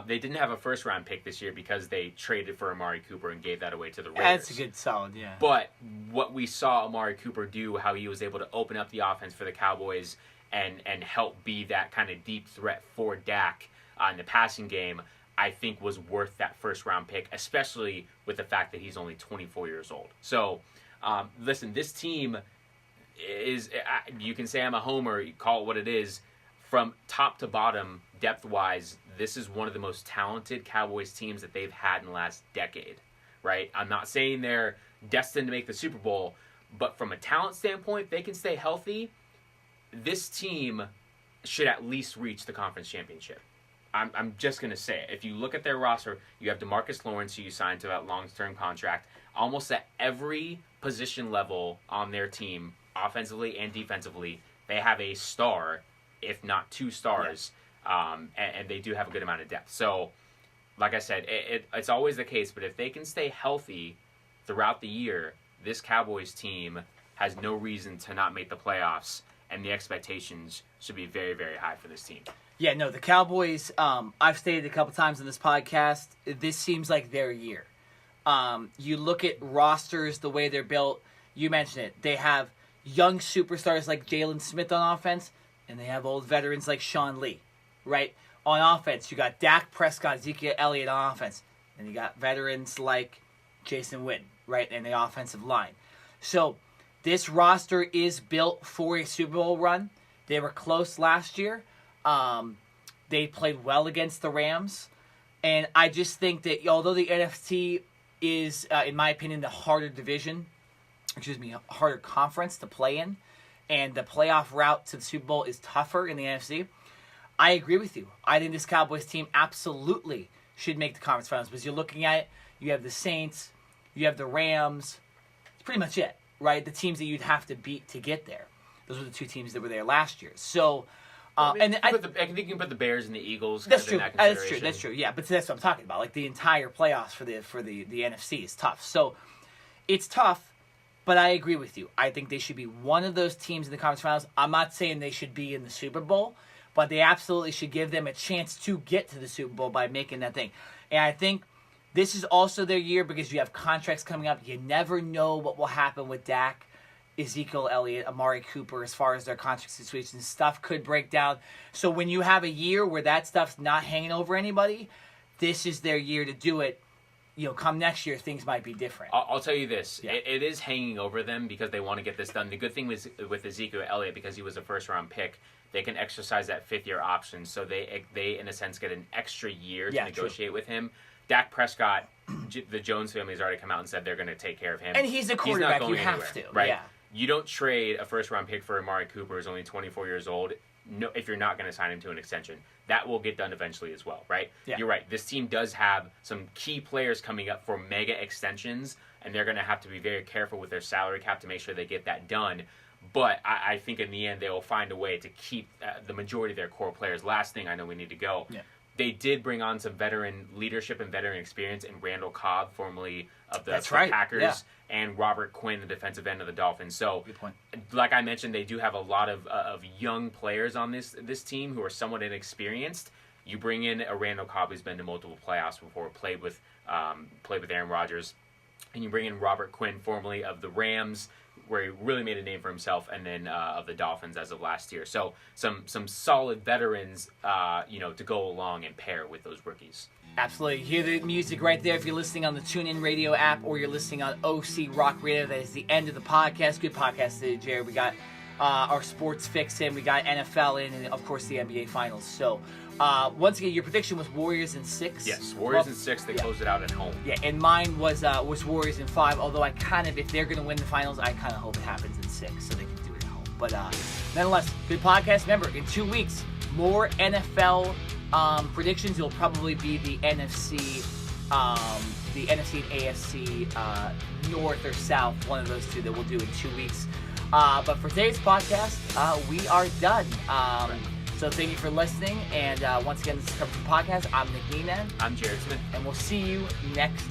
They didn't have a first-round pick this year because they traded for Amari Cooper and gave that away to the Raiders. That's a good solid, yeah. But what we saw Amari Cooper do, how he was able to open up the offense for the Cowboys and help be that kind of deep threat for Dak in the passing game, I think was worth that first-round pick, especially with the fact that he's only 24 years old. So, listen, this team is, you can say I'm a homer, you call it what it is. From top to bottom, depth-wise, this is one of the most talented Cowboys teams that they've had in the last decade, right? I'm not saying they're destined to make the Super Bowl, but from a talent standpoint, if they can stay healthy, this team should at least reach the conference championship. I'm just going to say it. If you look at their roster, you have DeMarcus Lawrence, who you signed to that long-term contract. Almost at every position level on their team, offensively and defensively, they have a star, if not two stars, and they do have a good amount of depth. So, like I said, it's always the case, but if they can stay healthy throughout the year, this Cowboys team has no reason to not make the playoffs, and the expectations should be very, very high for this team. Yeah, no, the Cowboys, I've stated a couple times in this podcast, this seems like their year. You look at rosters, the way they're built, you mentioned it. They have young superstars like Jalen Smith on offense, and they have old veterans like Sean Lee, right? On offense, you got Dak Prescott, Ezekiel Elliott on offense, and you got veterans like Jason Witten, right, in the offensive line. So this roster is built for a Super Bowl run. They were close last year. They played well against the Rams. And I just think that although the NFC is, in my opinion, the harder harder conference to play in, and the playoff route to the Super Bowl is tougher in the NFC, I agree with you. I think this Cowboys team absolutely should make the conference finals. Because you're looking at it, you have the Saints, you have the Rams. It's pretty much it, right? The teams that you'd have to beat to get there. Those were the two teams that were there last year. So I think you can put the Bears and the Eagles. That's true. In that That's true. Yeah, but that's what I'm talking about. Like the entire playoffs for the NFC is tough. So it's tough. But I agree with you. I think they should be one of those teams in the conference finals. I'm not saying they should be in the Super Bowl, but they absolutely should give them a chance to get to the Super Bowl by making that thing. And I think this is also their year because you have contracts coming up. You never know what will happen with Dak, Ezekiel Elliott, Amari Cooper as far as their contract situations. Stuff could break down. So when you have a year where that stuff's not hanging over anybody, this is their year to do it. Come next year, things might be different. I'll tell you this. Yeah. It is hanging over them because they want to get this done. The good thing with Ezekiel Elliott, because he was a first-round pick, they can exercise that fifth-year option. So they, in a sense, get an extra year to negotiate with him. Dak Prescott, the Jones family has already come out and said they're going to take care of him. And he's a quarterback. You have to. Right? Yeah. You don't trade a first-round pick for Amari Cooper, who's only 24 years old, if you're not going to sign him to an extension. That will get done eventually as well, right? Yeah. You're right. This team does have some key players coming up for mega extensions, and they're going to have to be very careful with their salary cap to make sure they get that done. But I think in the end, they will find a way to keep the majority of their core players. Last thing, I know we need to go. Yeah. They did bring on some veteran leadership and veteran experience in Randall Cobb, formerly of the Packers, and Robert Quinn, the defensive end of the Dolphins. So, good point. Like I mentioned, they do have a lot of young players on this team who are somewhat inexperienced. You bring in a Randall Cobb who's been to multiple playoffs before, played with Aaron Rodgers, and you bring in Robert Quinn, formerly of the Rams, where he really made a name for himself, and then of the Dolphins as of last year. So some solid veterans, to go along and pair with those rookies. Absolutely. Hear the music right there if you're listening on the TuneIn Radio app or you're listening on OC Rock Radio. That is the end of the podcast. Good podcast today, Jared. We got our sports fix in. We got NFL in, and, of course, the NBA Finals. So, once again, your prediction was Warriors in 6. Yes, Warriors in 6. They closed it out at home. Yeah, and mine was Warriors in 5, although I kind of, if they're going to win the Finals, I kind of hope it happens in 6 so they can do it at home. But nonetheless, good podcast. Remember, in 2 weeks, more NFL predictions. It'll probably be the NFC and AFC North or South, one of those two that we'll do in 2 weeks. But for today's podcast, we are done. So thank you for listening. And once again, this is Cover Podcast. I'm Nick Nenad. I'm Jared Smith. And we'll see you next